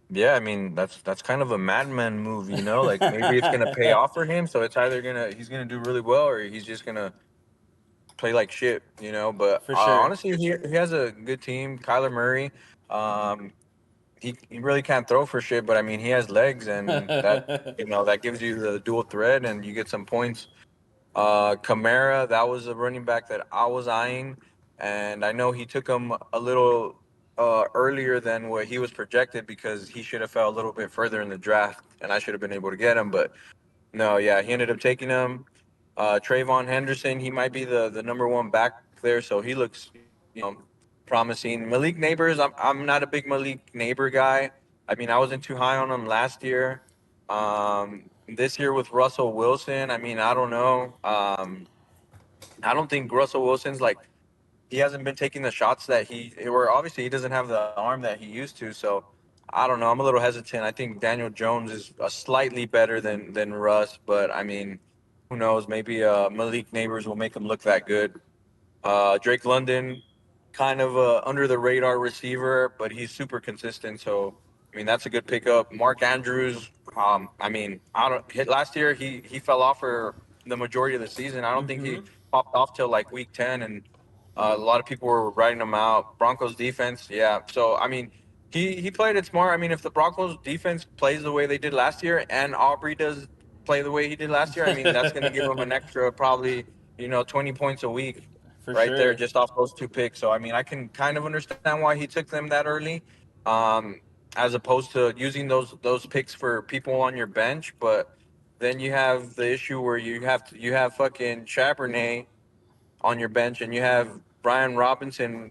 Yeah, I mean that's kind of a madman move. Like maybe it's gonna pay off for him. So it's either he's gonna do really well or he's just gonna play like shit. But For sure. honestly, he has a good team. Kyler Murray, um, he really can't throw for shit, but I mean he has legs, and that gives you the dual threat, and you get some points. Kamara, that was a running back that I was eyeing, and I know he took him a little earlier than what he was projected because he should have fell a little bit further in the draft, and I should have been able to get him. But no, yeah, he ended up taking him. Trayvon Henderson, he might be the number one back there, so he looks promising. Malik Neighbors, I'm not a big Malik Neighbor guy. I mean, I wasn't too high on him last year. This year with Russell Wilson, I mean, I don't know. I don't think Russell Wilson's like he hasn't been taking the shots that or obviously he doesn't have the arm that he used to. So I don't know. I'm a little hesitant. I think Daniel Jones is slightly better than Russ, but I mean, who knows? Maybe Malik Neighbors will make him look that good. Drake London, kind of a under the radar receiver, but he's super consistent. So I mean, that's a good pickup. Mark Andrews. I mean, I don't hit last year. He fell off for the majority of the season. I don't think Mm-hmm. he popped off till like week 10, and a lot of people were writing him out. Broncos defense, yeah. So I mean, he played it smart. I mean, if the Broncos defense plays the way they did last year, and Aubrey does play the way he did last year, I mean, that's going to give him an extra probably 20 points a week For right there sure. just off those two picks. So I mean, I can kind of understand why he took them that early, um, as opposed to using those picks for people on your bench. But then you have the issue where you have fucking Chabernet on your bench, and you have Brian Robinson,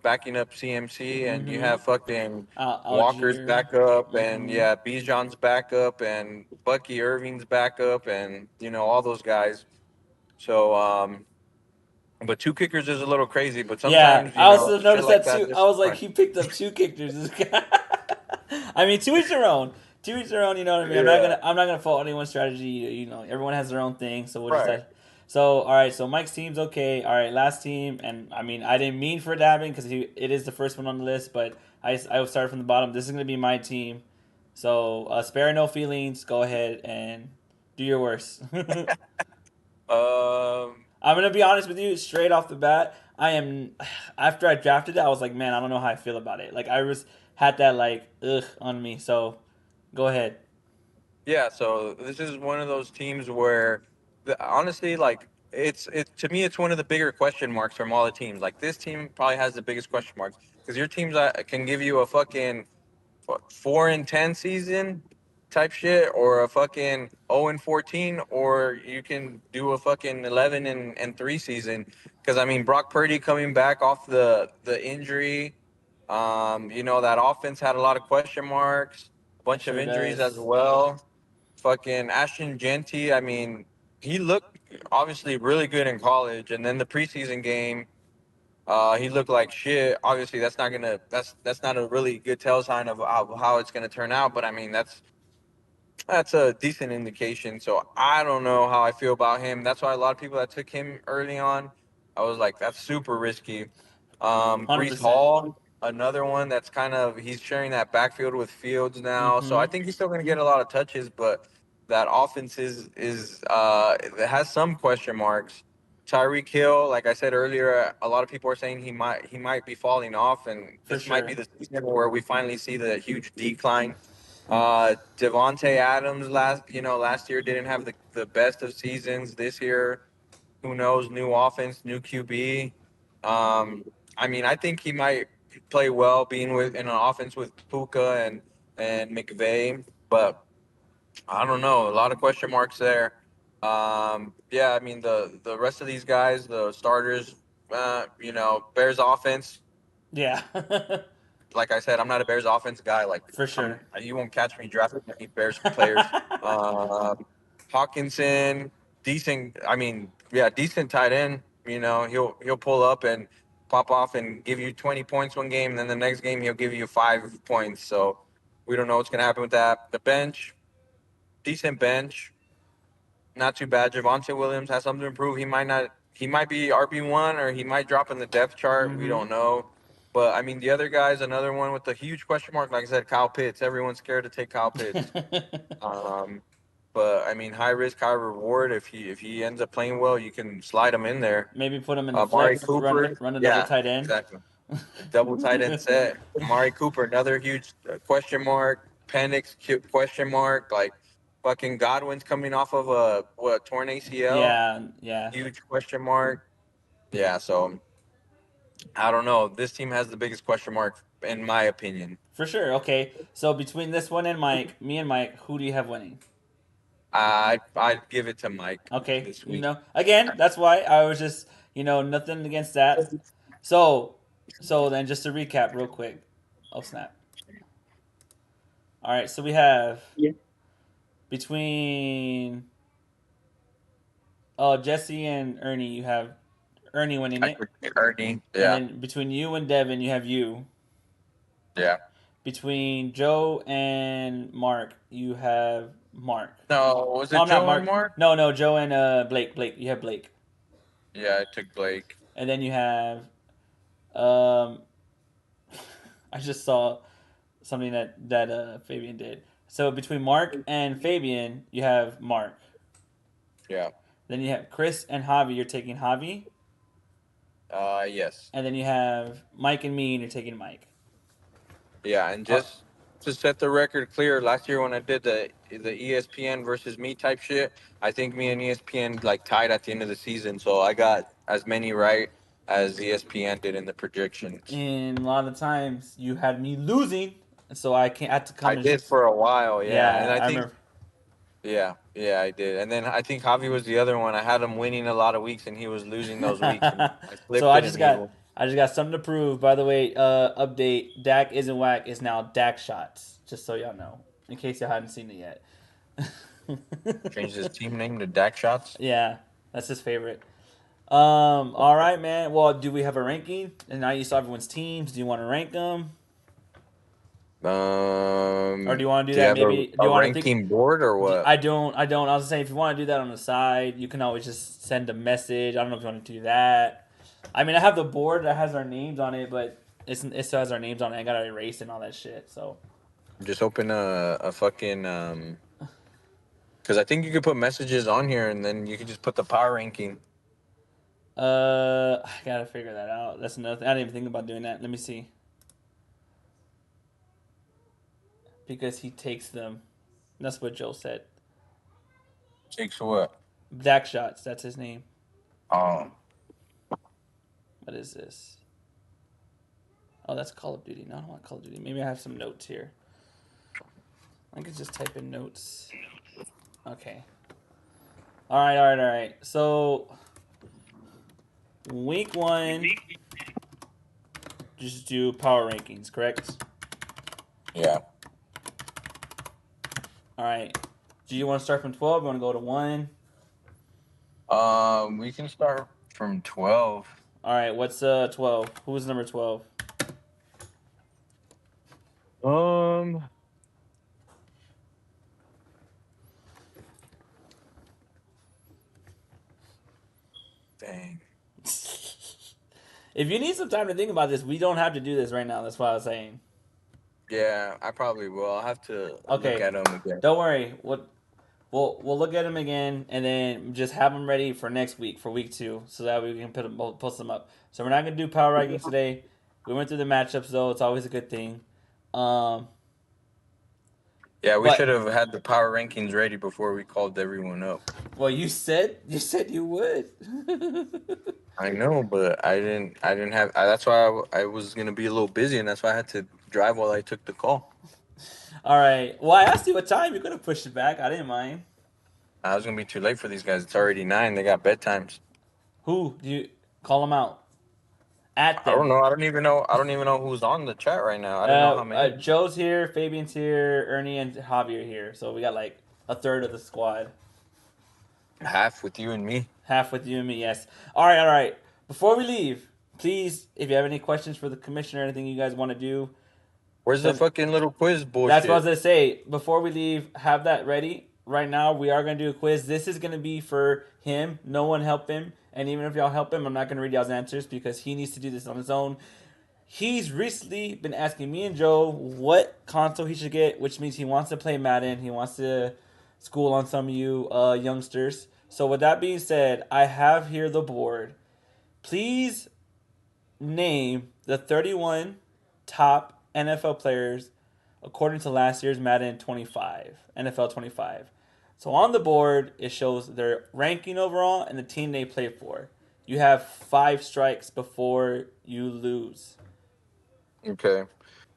backing up CMC, and you Mm-hmm. have fucking Walker's Algier. backup, and Mm-hmm. yeah, Bijan's backup, and Bucky Irving's backup, and all those guys. So but two kickers is a little crazy. But Yeah, sometimes, I also shit noticed like that that too. I just was like, he picked up two kickers. This guy. I mean, to each their own. To each their own. You know what I mean. I'm not yeah, gonna. I'm not gonna fault anyone's strategy. Everyone has their own thing. So we'll just. right. So all right. So Mike's team's okay. All right, last team, and I mean, I didn't mean for it to happen because it is the first one on the list, but I started from the bottom. This is gonna be my team. So spare no feelings. Go ahead and do your worst. Um, I'm gonna be honest with you, straight off the bat. I am. After I drafted it, I was like, man, I don't know how I feel about it. Like I was had that like ugh on me. So, go ahead. yeah. So this is one of those teams where, honestly, like it to me, it's one of the bigger question marks from all the teams. Like this team probably has the biggest question marks because your teams can give you a fucking 4-10 season type shit, or a fucking 0-14, or you can do a fucking 11 and 3 season. Because I mean, Brock Purdy coming back off the injury, that offense had a lot of question marks, a bunch of Sure injuries as does. well. Fucking Ashton Genty, I mean, he looked obviously really good in college, and then the preseason game, he looked like shit. Obviously, that's not a really good tell sign of how it's gonna turn out. But I mean, That's a decent indication. So I don't know how I feel about him. That's why a lot of people that took him early on, I was like, that's super risky. Hundred Brees percent. Hall, another one that's kind of he's sharing that backfield with Fields now. So I Mm-hmm. think he's still going to get a lot of touches, but that offense is it has some question marks. Tyreek Hill, like I said earlier, a lot of people are saying he might be falling off, and For this might be sure. the season where we finally see the huge decline. Devonte Adams last year didn't have the best of seasons. This year, who knows? New offense, new QB. Um, I mean, I think he might play well being with in an offense with Puka and McVay, but I don't know. A lot of question marks there. Yeah, I mean the rest of these guys, the starters, Bears offense. Yeah. Like I said, I'm not a Bears offense guy. Like For sure. you won't catch me drafting any Bears players. Hawkinson, decent. I mean, yeah, decent tight end. He'll pull up and pop off and give you 20 points one game, and then the next game he'll give you 5 points. So we don't know what's gonna happen with that. The bench, decent bench, not too bad. Javonte Williams has something to improve. He might not. He might be RB1 or he might drop in the depth chart. We Mm-hmm. don't know. But I mean, the other guy's another one with a huge question mark. Like I said, Kyle Pitts. Everyone's scared to take Kyle Pitts. Um, but I mean, high risk, high reward. If he ends up playing well, you can slide him in there. Maybe put him in the Amari flex. Cooper. Run a double Yeah, tight end. exactly. Double tight end set. Amari Cooper, another huge question mark. Penix question mark. Like fucking Godwin's coming off of a torn ACL. Yeah. Yeah. Huge question mark. Yeah, so I don't know. This team has the biggest question mark in my opinion. For sure. Okay. So between this one and Mike, me and Mike, who do you have winning? I'd give it to Mike Okay. this week. Again, that's why I was just, nothing against that. So, then just to recap real quick. Oh snap! All right. So we have between Jesse and Ernie, you have Ernie winning I it, could Ernie. and Yeah, then between you and Devin, you have you. yeah. Between Joe and Mark, you have Mark. No, was Oh, it I'm not Joe and Mark. Mark? No, Joe and Blake. Blake, you have Blake, Yeah, I took Blake. and then you have um. I just saw something that Fabian did. So between Mark and Fabian, you have Mark. Yeah. Then you have Chris and Javi. You're taking Javi, Yes. and then you have Mike and me, and you're taking Mike. Yeah, and Uh, just to set the record clear, last year when I did the ESPN versus me type shit, I think me and ESPN like tied at the end of the season, so I got as many right as ESPN did in the predictions. and a lot of times you had me losing, so I can't. I had to I come and did for a while, yeah, and yeah, I I think remember. yeah, I did, and then I think Javi was the other one. I had him winning a lot of weeks, and he was losing those weeks, and I So flipped it, and he won. I just got something to prove. By the way, update: Dak isn't whack is now Dak shots. Just so y'all know, in case y'all hadn't seen it yet. Changed his team name to Dak Shots. Yeah, that's his favorite. All right, man. Well, do we have a ranking? And now you saw everyone's teams. Do you want to rank them, or do you want to do Do you that? have Maybe do a you want to think? ranking board or what? I don't. I don't. I was saying if you want to do that on the side, you can always just send a message. I don't know if you want to do that. I mean, I have the board that has our names on it, but it still has our names on it. I gotta erase and all that shit. So, Just open a fucking because I think you could put messages on here and then you could just put the power ranking. I gotta figure that out. That's another thing. I didn't even think about doing that. Let me see. Because he takes them. That's what Joe said. Takes what? Dak shots. That's his name. Um, What is this? Oh, that's Call of Duty. No, I don't want Call of Duty. Maybe I have some notes here. I could just type in notes. Okay. All right, all right, all right. So, week one, just do power rankings, correct? yeah. All right. Do you want to start from 12? You want to go to 1? We can start from 12. All right. What's 12? Who's number 12? Um, If you need some time to think about this, we don't have to do this right now. That's what I was saying. Yeah, I probably will. I'll have to look Okay, at them again. don't worry. We'll look at them again, and then just have them ready for next week, for week 2, so that we can post them up. So we're not gonna do power rankings today. We went through the matchups though; it's always a good thing. Yeah, we should But have had the power rankings ready before we called everyone up. well, you said you would. I know, but I didn't. I didn't have. That's why I was gonna be a little busy, and that's why I had to drive while I took the call. All right. Well, I asked you what time. You could have pushed it back. I didn't mind. I was gonna be too late for these guys. It's already 9. They got bedtimes. Who do you call them out? At I don't them. know. I don't even know. I don't even know who's on the chat right now. I don't know how many. Joe's here, Fabian's here, Ernie and Javier here. So we got like a third of the squad. Half with you and me. Half with you and me, yes. All right. Before we leave, please, if you have any questions for the commissioner, anything you guys want to do, Where's the fucking little quiz that's what I was bullshit? gonna say. Before we leave, have that ready. Right now, we are gonna do a quiz. This is gonna be for him. No one help him, and even if y'all help him, I'm not gonna read y'all's answers because he needs to do this on his own. He's recently been asking me and Joe what console he should get, which means he wants to play Madden. He wants to school on some of you youngsters. So with that being said, I have here the board. Please name the 31 top NFL players according to last year's Madden 25, NFL 25. So on the board, it shows their ranking overall and the team they play for. You have 5 strikes before you lose. Okay.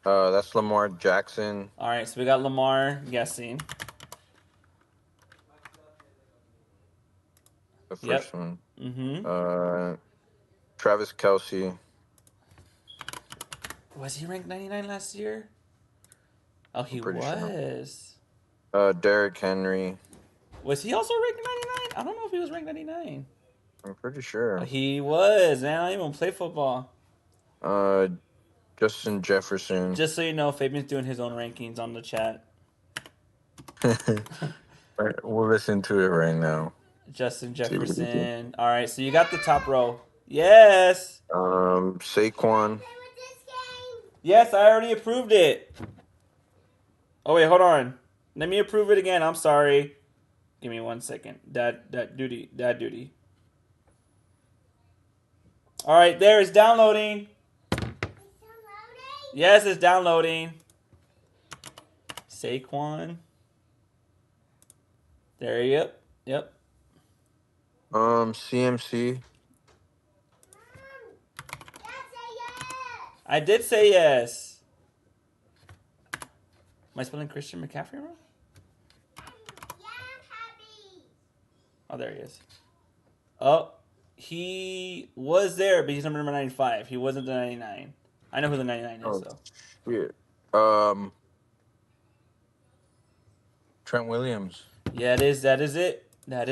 That's Lamar Jackson. All right, so we got Lamar guessing. The Yep. first one. Mm-hmm. Travis Kelce. Was he ranked 99 last year? Oh, he pretty sure. was. Derrick Henry. Was he also ranked 99? I don't know if he was ranked 99. I'm pretty sure. He was, man. I don't even play football. Justin Jefferson. Just so you know, Fabian's doing his own rankings on the chat. We'll listen to it right now. Justin Jefferson. All right, so you got the top row. Yes. Saquon. Yes, I already approved it. Oh wait, hold on. Let me approve it again. I'm sorry. Give me 1 second. Dad duty. All right, there it's downloading. Yes, it's downloading. Saquon. There, yep. CMC. I did say yes. Am I spelling Christian McCaffrey wrong? Oh, there he is. Oh, he was there, but he's number 95. He wasn't the 99. I know who the 99 is, though. Weird. Trent Williams. Yeah, it is. That is it. There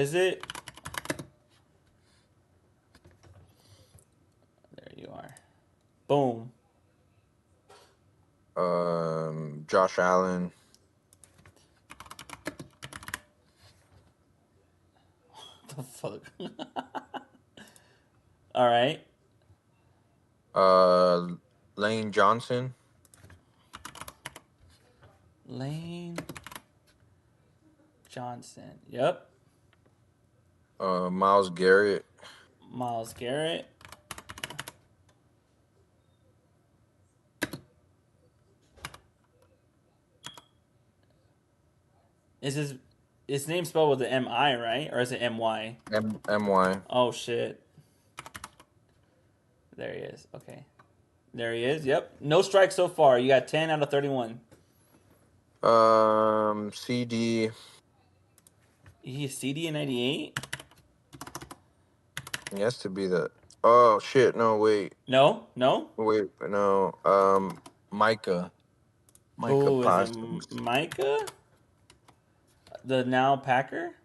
you are. Boom. Josh Allen. The fuck? All right. Lane Johnson. Lane Johnson. Yep. Myles Garrett. Myles Garrett. Is his name spelled with the M-I, right? Or is it M-Y? M-Y. Oh, shit. There he is. Okay. There he is. Yep. No strikes so far. You got 10 out of 31. CD. He's CD in 98? He has to be the... Oh, shit. No, wait. No? Wait, no. Micah. Who is Parsons. it? Micah? The now Packer?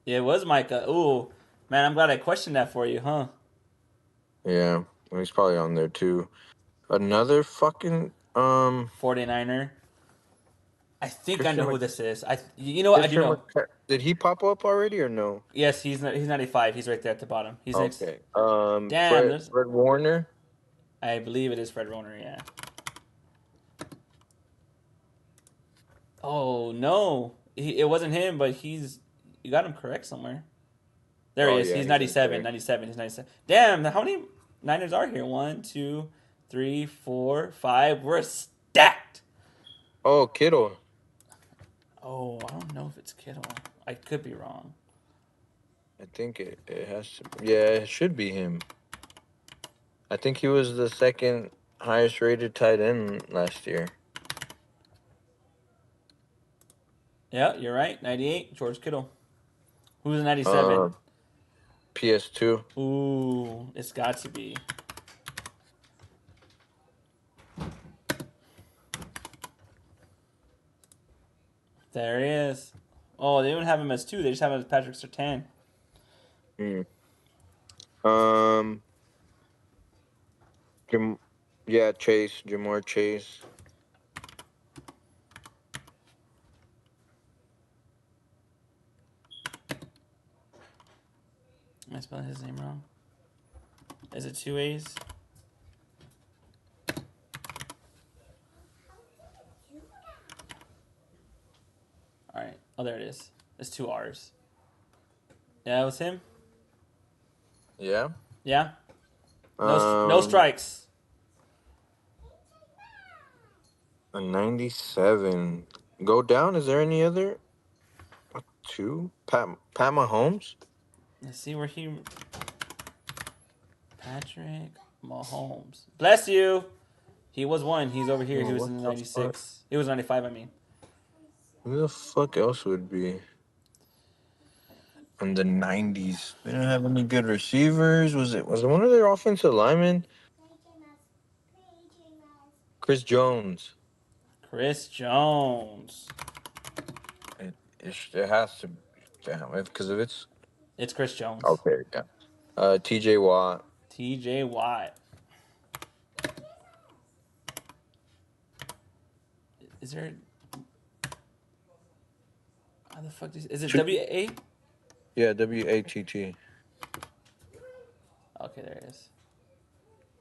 Yeah, it was Micah. Ooh. Man, I'm glad I questioned that for you, huh? Yeah. He's probably on there, too. Another fucking... 49er. I think I Christian know who Mc- this is. You know what? I do know. Did he pop up already or no? Yes, he's 95. He's right there at the bottom. He's next. Okay. Damn, there's. Fred Warner. I believe it is Fred Roner. Yeah. Oh no, it wasn't him, but you got him correct somewhere. There he Oh is. yeah, He's he's right 97. there. 97. He's 97. Damn, how many Niners are here? 1, 2, 3, 4, 5. We're stacked. Oh, Kittle. Oh, I don't know if it's Kittle. I could be wrong. I think it has to. Yeah, it should be him. I think he was the second highest rated tight end last year. Yeah, you're right. 98, George Kittle. Who's 97? PS2. Ooh, it's got to be. There he is. Oh, they don't have him as 2. They just have him as Patrick Surtain. Mm. Um. Chase, Jamar Chase. Am I spelling his name wrong? Is it 2 A's? All right. Oh, there it is. It's 2 R's. Yeah, it was him. Yeah. Yeah. No strikes. A 97. Go down. Is there any other? 2. Pat Mahomes. Let's see where he. Patrick Mahomes. Bless you. He was 1. He's over here. Oh, He was what in the the 96. He was 95. I mean. Who the fuck else would be in the 90s? They didn't have any good receivers. Was it one of their offensive linemen? Chris Jones. Chris Jones. It has to. Damn, because if it's It's Chris Jones. okay, yeah. T.J. Watt. T.J. Watt. Is there? How the fuck is it? W-A? Yeah, WATT. Okay, there it is.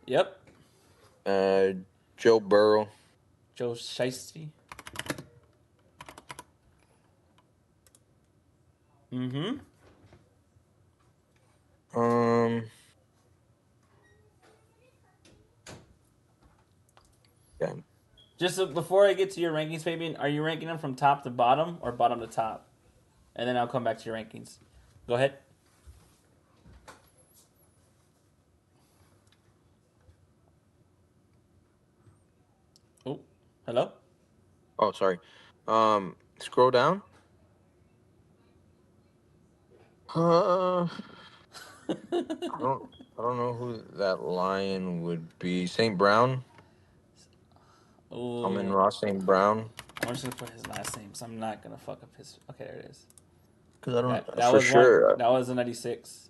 Yep. Joe Burrow. Joe Shiesty. Mm-hmm. Yeah. Just before I get to your rankings, Fabian, are you ranking them from top to bottom or bottom to top? And then I'll come back to your rankings. Go ahead. Oh, hello? Oh, sorry. Scroll down. I don't know who that lion would be. St. Brown. Oh, Ross St. Brown. I'm just gonna put his last name because I'm not gonna fuck up his. Okay, there it is. Because I don't That for was one. sure. That was a 96.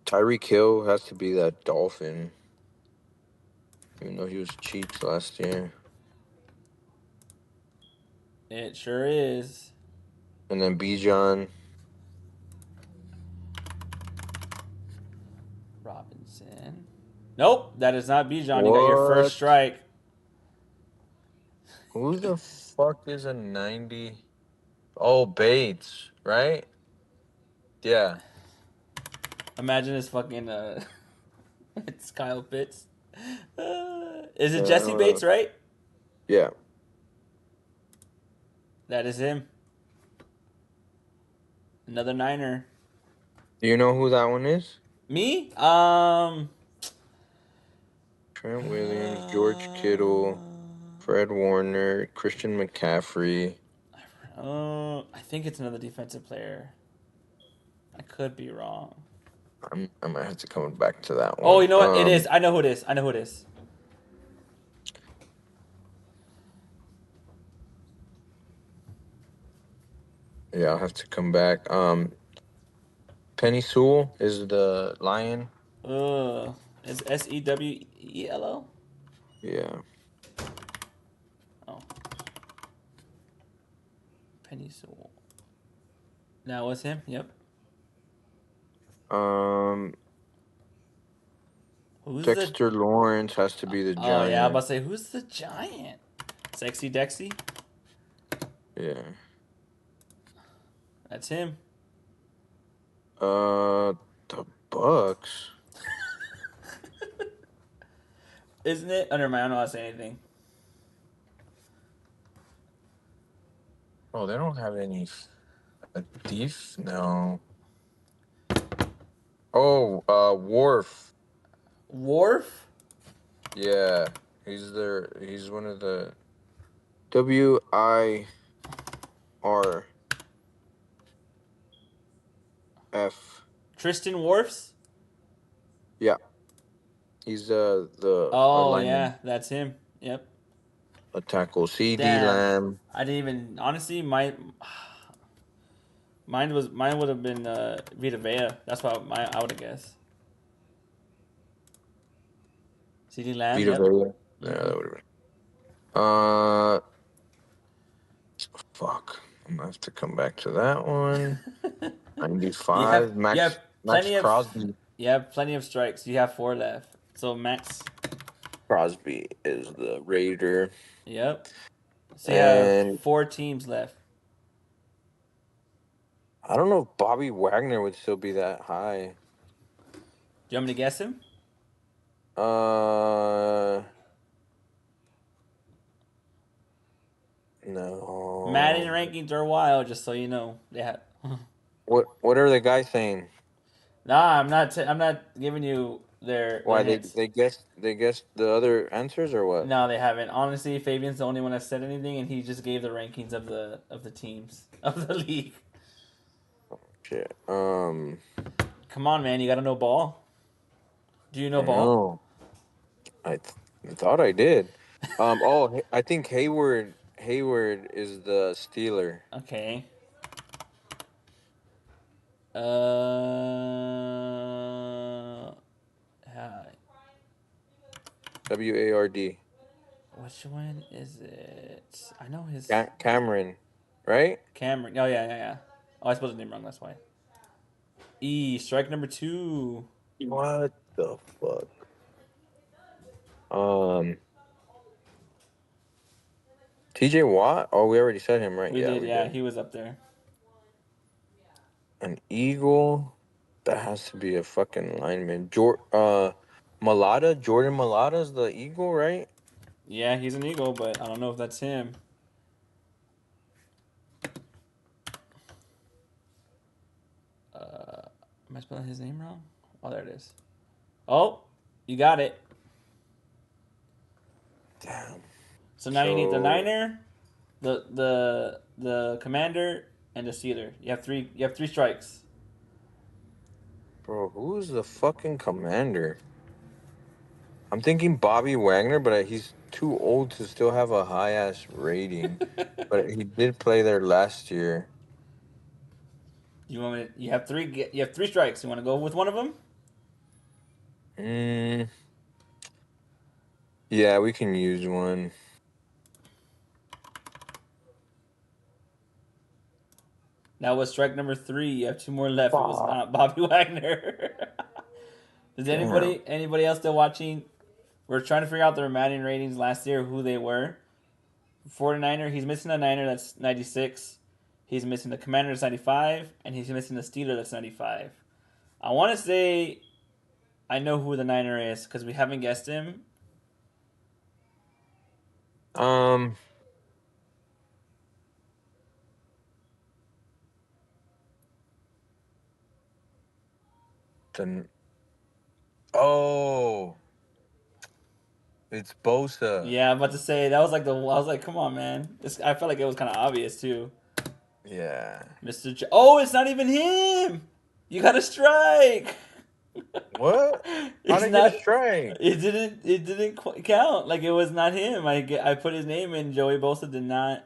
Tyreek Hill has to be that Dolphin. Even though he was Chiefs last year. It sure is. And then Bijan. Robinson. Nope, that is not Bijan. You got your What? first strike. Who the fuck is a 90? Oh, Bates, right? Yeah. Imagine it's fucking it's Kyle Pitts. Is it Yeah, Jesse Bates, right? Yeah. That is him. Another Niner. Do you know who that one is? Me? Trent Williams, George Kittle, Fred Warner, Christian McCaffrey. I think it's another defensive player. I could be wrong. I might have to come back to that one. Oh, you know what? It is. I know who it is. Yeah, I'll have to come back. Penny Sewell is the Lion. It's Sewell? Yeah. So that was him. Yep. Who's the? Dexter Lawrence has to be the Oh yeah, I was about giant. to say who's the giant? Sexy Dexy. Yeah. That's him. The Bucks. Isn't it? Under my, I don't know how to say anything. Oh, they don't have any. A thief? No. Oh, Worf. Worf. Yeah, he's there. He's one of the WIRF. Tristan Worfs. Yeah, he's our Oh lineman, yeah, that's him. Yep. a tackle. CD Damn. Lamb. I didn't even honestly mine would have been Vita Vea. That's what I would have guessed. CD Lamb. Vita Yep. Vea. Yeah, Mm-hmm. that would have been. Fuck. I'm gonna have to come back to that one. you have 95. you have Max Crosby. plenty of strikes. You have 4 left. So Max. Crosby is the Raider, Yep. So you have and 4 teams left. I don't know if Bobby Wagner would still be that high. Do you want me to guess him? No. Madden rankings are wild, just so you know. They have. What are the guys saying? Nah, I'm not giving you their Why hints. they guessed the other answers or what? No, they haven't. Honestly, Fabian's the only one that said anything, and he just gave the rankings of the teams of the league. Shit. Come on, man, you gotta know ball. Do you know I ball? know. I thought I did. I think Hayward is the Steeler. Okay. Uh, WARD. which one is it? I know his Cameron, right? Cameron. Oh yeah. Oh, I spelled his name wrong. That's why. Strike number 2. What the fuck? Um, TJ Watt? Oh, we already said him, right? We Yeah, did, we yeah. did. He was up there. An Eagle? That has to be a fucking lineman. Jordan Malata's the Eagle, right? Yeah, he's an Eagle, but I don't know if that's him. Am I spelling his name wrong? Oh, there it is. Oh, you got it. Damn. So now you need the So, Niner, the Commander, and the Steeler. You have 3. You have 3 strikes. bro, who's the fucking commander? I'm thinking Bobby Wagner, but he's too old to still have a high ass rating. But he did play there last year. You want me to, you have 3. You have 3 strikes. You want to go with one of them? Mm, yeah, we can use one. That was strike number 3. You have 2 more left. It was Fuck. not Bobby Wagner. Does Damn. anybody else still watching? We're trying to figure out their Madden ratings last year, who they were. 49er, he's missing a Niner that's 96. He's missing the Commander that's 95, and he's missing the Steeler that's 95. I want to say I know who the Niner is because we haven't guessed him. Um, then oh, it's Bosa. Yeah, I'm about to say that was like I was like, come on, man. I felt like it was kind of obvious too. Yeah. Oh, it's not even him. You got a strike. What? How It's did I get not. a strike? It didn't count. Like it was not him. I put his name in. Joey Bosa did not.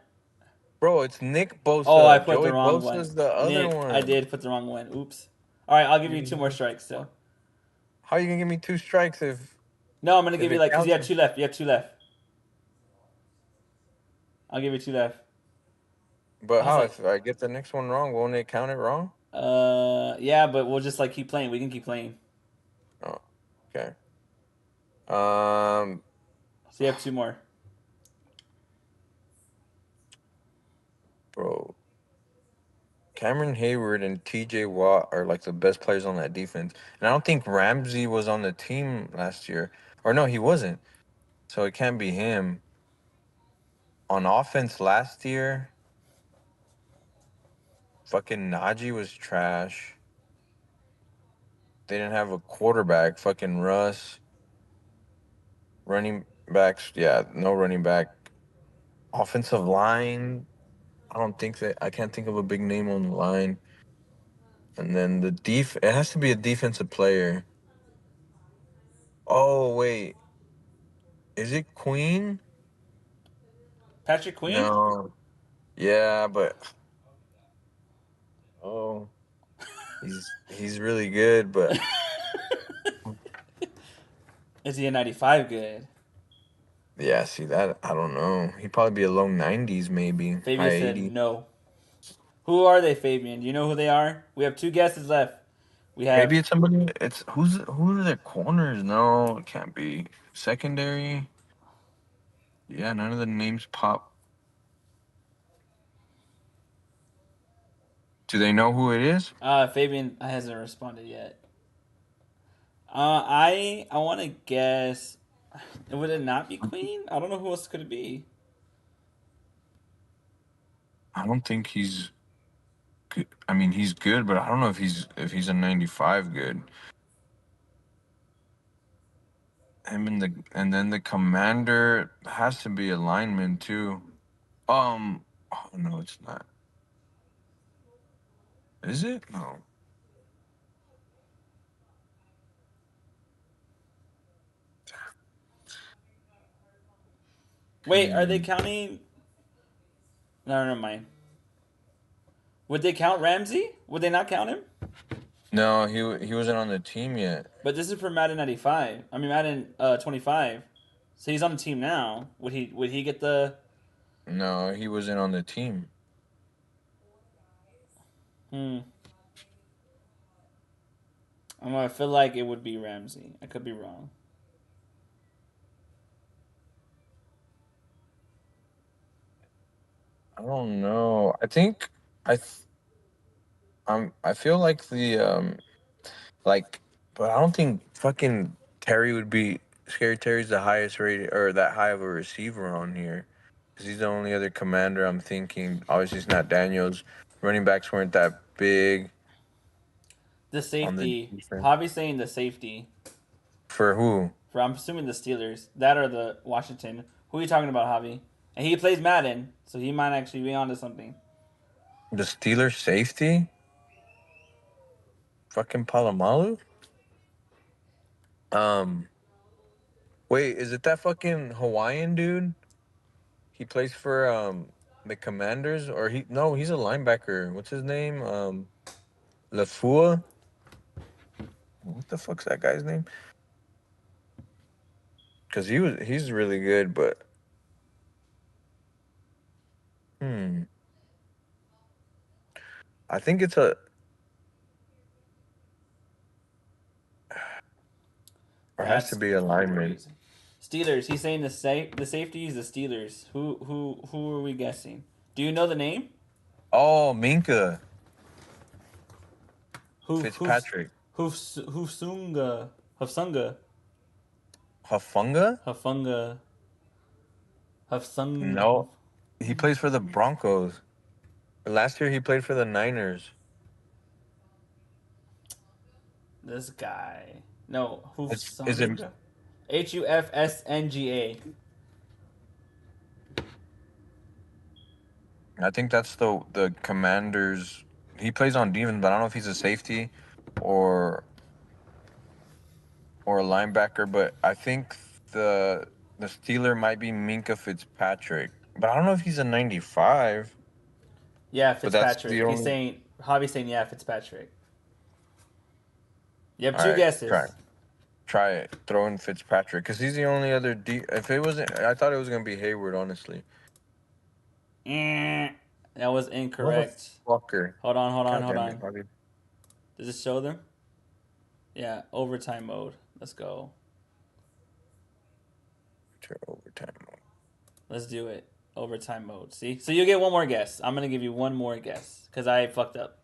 Bro, it's Nick Oh, I Bosa. put the Joey wrong one. Bosa's the other Nick, I one. did put the wrong one. Oops. All right, I'll give you 2 more strikes still. How you gonna give me 2 strikes No, I'm gonna if give you it like because you counts? have 2 left. You have 2 left. I'll give you 2 left. But I was how like, if I get the next one wrong, won't it count it wrong? yeah, but we'll just like keep playing. We can keep playing. Oh, okay. Um, So you have two more. bro, Cameron Hayward and T.J. Watt are like the best players on that defense, and I don't think Ramsey was on the team last year, or no, he wasn't. So it can't be him. On offense last year, fucking Najee was trash. They didn't have a quarterback. Fucking Russ. Running backs, yeah, no running back. Offensive line, I don't think that I can't think of a big name on the line. And then it has to be a defensive player. Oh wait, is it Queen? Patrick Queen. No. Yeah, but oh, he's really good, but Is he a 95 good? yeah, see that I don't know. He'd probably be a low 90s, maybe high Fabian said 80s. no. Who are they, Fabian? Do you know who they are? We have two guesses left. We have Maybe it's somebody. It's who are their corners? No, it can't be secondary. Yeah, none of the names pop. Do they know who it is? Fabian hasn't responded yet. I want to guess. Would it not be Queen? I don't know who else could it be. I don't think he's good. I mean, he's good, but I don't know if he's a 95 good. Him and then the commander has to be a lineman too. Oh no, it's not. Is it? No. Wait, are they Hmm. counting? No, never mind. Would they count Ramsey? Would they not count him? No, he wasn't on the team yet. But this is for Madden 95. I mean Madden 25. So he's on the team now. Would he get the? No, he wasn't on the team. Hmm. I don't know. I feel like it would be Ramsey. I could be wrong. I don't know. I th- I feel like like, but I don't think fucking Terry would be. Scary Terry's the highest rated or that high of a receiver on here, because he's the only other commander I'm thinking. Obviously, it's not Daniels. Running backs weren't that big The on the safety. defense. Hobby's saying the safety. For who? For I'm assuming the Steelers. That or the Washington. Who are you talking about, Hobby? And he plays Madden, so he might actually be onto something. The Steelers safety? Fucking Palomalu? Um, wait, is it that fucking Hawaiian dude? He plays for the Commanders, or he no, he's a linebacker. What's his name? Lafua. What the fuck's that guy's name? Because he's really good, but hmm, I think it's a or has to That's be a lineman. crazy. Steelers. He's saying the safety is the Steelers. Who are we guessing? Do you know the name? Oh, Minka Hoof Hoof Fitzpatrick. Hoofsunga Hufsunga Hafunga? Hufunga Hufsung Huf. No, he plays for the Broncos. Last year he played for the Niners. This guy. No, Is it? Hufsunga. Hufsnga. I think that's the Commanders. He plays on defense, but I don't know if he's a safety or or a linebacker. But I think the the Steeler might be Minka Fitzpatrick, but I don't know if he's a 95. Yeah, But that's the Fitzpatrick. He's only. saying Hobby's saying yeah, Fitzpatrick. You have All two right, guesses. try it. Throw in Fitzpatrick because he's the only other D. If it wasn't, I thought it was gonna be Hayward. Honestly, Eh. That was incorrect. Motherfucker. Hold on. God Hold damn it, on. Bobby. Does it show them? Yeah, overtime mode. Let's go. Overtime. Let's do it. Overtime mode. See? So you get one more guess. I'm going to give you one more guess because I fucked up.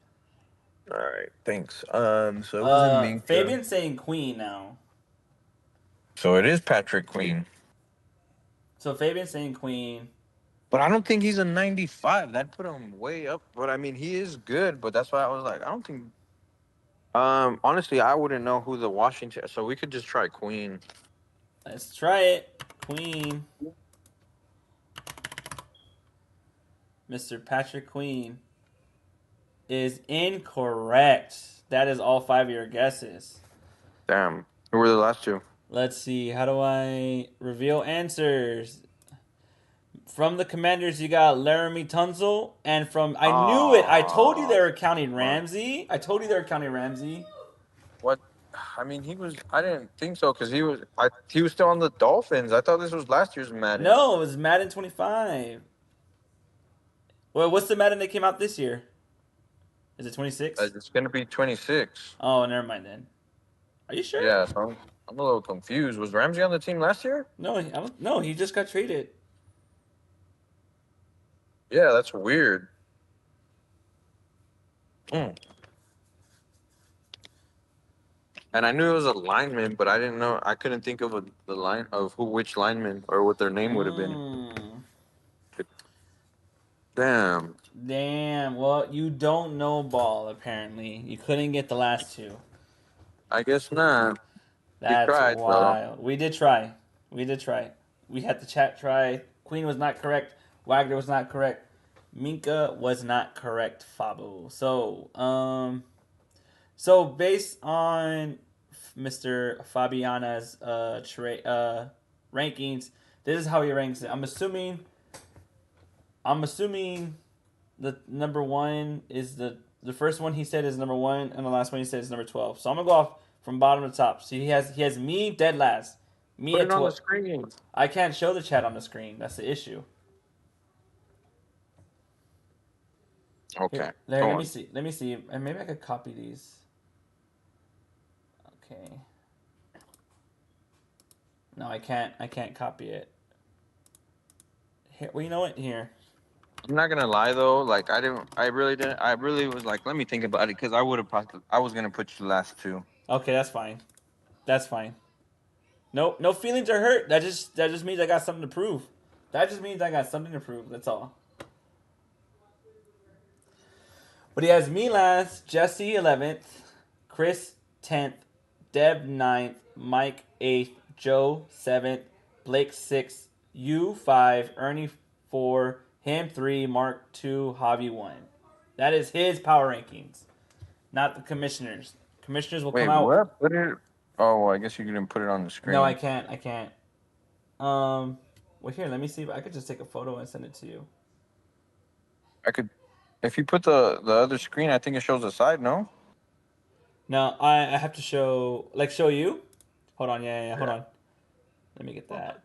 All right, thanks. So it wasn't Minka. Fabian's saying Queen now. So it is Patrick Queen. So Fabian's saying Queen. But I don't think he's a 95. That put him way up. But I mean, he is good. But that's why I was like, I don't think. Honestly, I wouldn't know who the Washington. So we could just try Queen. Let's try it. Queen. Mr. Patrick Queen is incorrect. That is all 5 of your guesses. Damn. Who were the last two? Let's see. How do I reveal answers? From the Commanders, you got Laramie Tunzel, and from I knew it. I told you they were counting Ramsey. What? I mean, he was. I didn't think so because he was still on the Dolphins. I thought this was last year's Madden. No, it was Madden 25. Well, what's the Madden that came out this year? Is it 26? It's gonna be 26. Oh, never mind then. Are you sure? Yeah, so I'm a little confused. Was Ramsey on the team last year? No, I don't. No, he just got traded. Yeah, that's weird. And I knew it was a lineman, but I didn't know. I couldn't think of the line of which lineman or what their name would have been. Damn. Damn. Well, you don't know ball apparently. You couldn't get the last two. I guess not. That's tried, wild. We did try. We had the chat try. Queen was not correct. Wagner was not correct. Minka was not correct. Fabu. So based on Mr. Fabiana's rankings, this is how he ranks it. I'm assuming the number one is the first one he said is number one, and the last one he said is number 12. So I'm gonna go off from bottom to top. So he has me dead last. Me Put at it on the 12. screen. I can't show the chat on the screen. That's the issue. Okay. Here, let me see. And maybe I could copy these. Okay. No, I can't. I can't copy it. Here, well, you know what? Here. I'm not gonna lie though. Like I really didn't. I really was like, let me think about it because I would have. I was gonna put you last two. Okay, that's fine. That's fine. No feelings are hurt. That just means I got something to prove. That's all. But he has me last, Jesse 11th, Chris 10th, Deb 9th, Mike 8th, Joe 7th, Blake 6th, you 5, Ernie 4, him 3, Mark 2, Javi 1. That is his power rankings, not the commissioners. Commissioners will come out. Wait, what? Put it. Oh, I guess you didn't put it on the screen. No, I can't. Well, here, let me see if I could just take a photo and send it to you. I could. If you put the other screen, I think it shows the side. No. No, I have to show you. Hold on, yeah. Hold on. Let me get that.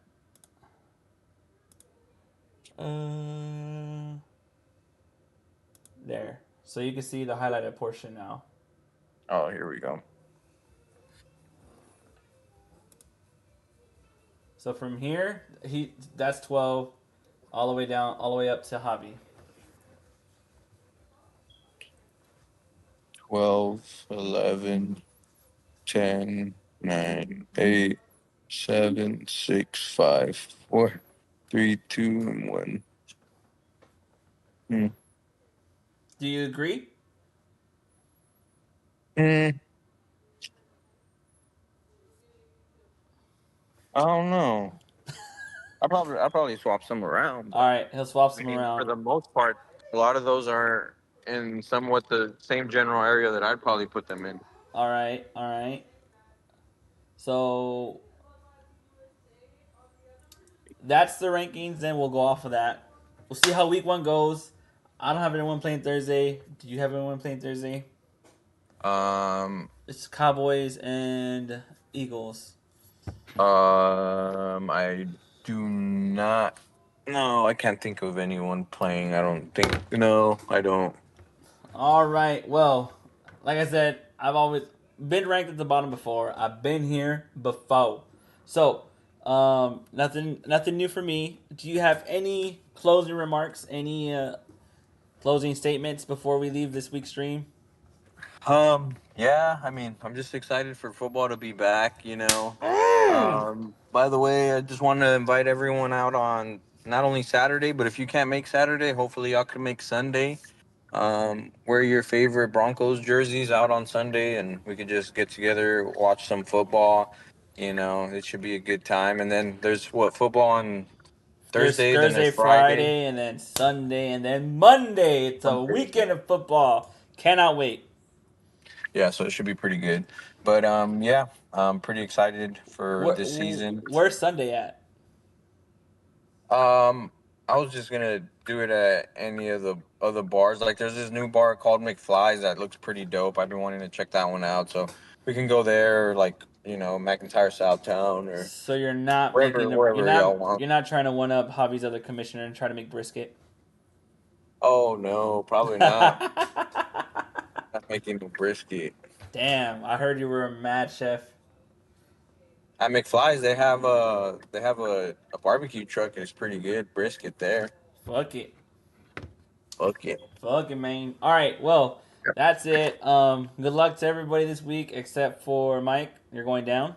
There. So you can see the highlighted portion now. Oh, here we go. So from here, that's 12, all the way down, all the way up to Javi. 12, 11, 10, 9, 8, 7, 6, 5, 4, 3, 2, and 1. Do you agree? I don't know. I probably swap some around. All right, he'll swap some around. For the most part, a lot of those are in somewhat the same general area that I'd probably put them in. All right. So that's the rankings. Then we'll go off of that. We'll see how week 1 goes. I don't have anyone playing Thursday. Do you have anyone playing Thursday? It's Cowboys and Eagles. I do not. No, I can't think of anyone playing. I don't think. No, I don't. All right. Well, like I said, I've always been ranked at the bottom before. I've been here before. So, nothing new for me. Do you have any closing remarks? Any closing statements before we leave this week's stream? Yeah, I mean, I'm just excited for football to be back, you know. By the way, I just want to invite everyone out on not only Saturday, but if you can't make Saturday, hopefully y'all can make Sunday. Wear your favorite Broncos jerseys out on Sunday, and we could just get together, watch some football. You know, it should be a good time. And then there's what football on There's Thursday, then there's Thursday, Friday. Friday, and then Sunday, and then Monday. It's a weekend of football. Cannot wait. Yeah, so it should be pretty good. But yeah, I'm pretty excited for Where this season. where's Sunday at? Um, I was just gonna do it at any of the other bars. Like, there's this new bar called McFly's that looks pretty dope. I've been wanting to check that one out, so we can go there, or like McIntyre Southtown or So you're not wherever making a wherever y'all want. you're not trying to one up Javi's other commissioner and try to make brisket. Oh no, probably not. Not making no brisket. Damn, I heard you were a mad chef. At McFly's, they have a barbecue truck and it's pretty good brisket there. Fuck it. Fuck it. Fuck it, man. All right, well, that's it. Good luck to everybody this week except for Mike. You're going down.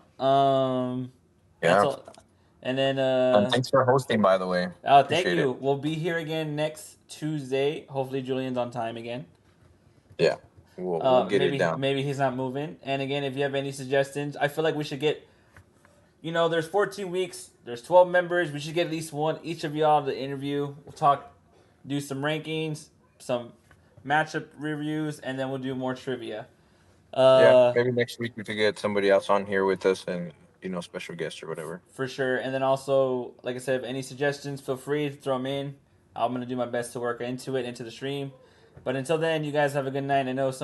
That's Yeah. all. And then And thanks for hosting, by the way. oh, thank Appreciate it. you. We'll be here again next Tuesday. Hopefully Julian's on time again. Yeah. We'll get it down. Maybe he's not moving. And again, if you have any suggestions, I feel like we should get. There's 14 weeks. There's 12 members. We should get at least one each of y'all to interview. We'll talk, do some rankings, some matchup reviews, and then we'll do more trivia. Yeah, Uh, maybe next week we could get somebody else on here with us and special guest or whatever. for sure. And then also, like I said, if any suggestions, feel free to throw them in. I'm gonna do my best to work into the stream. But until then, you guys have a good night. I know some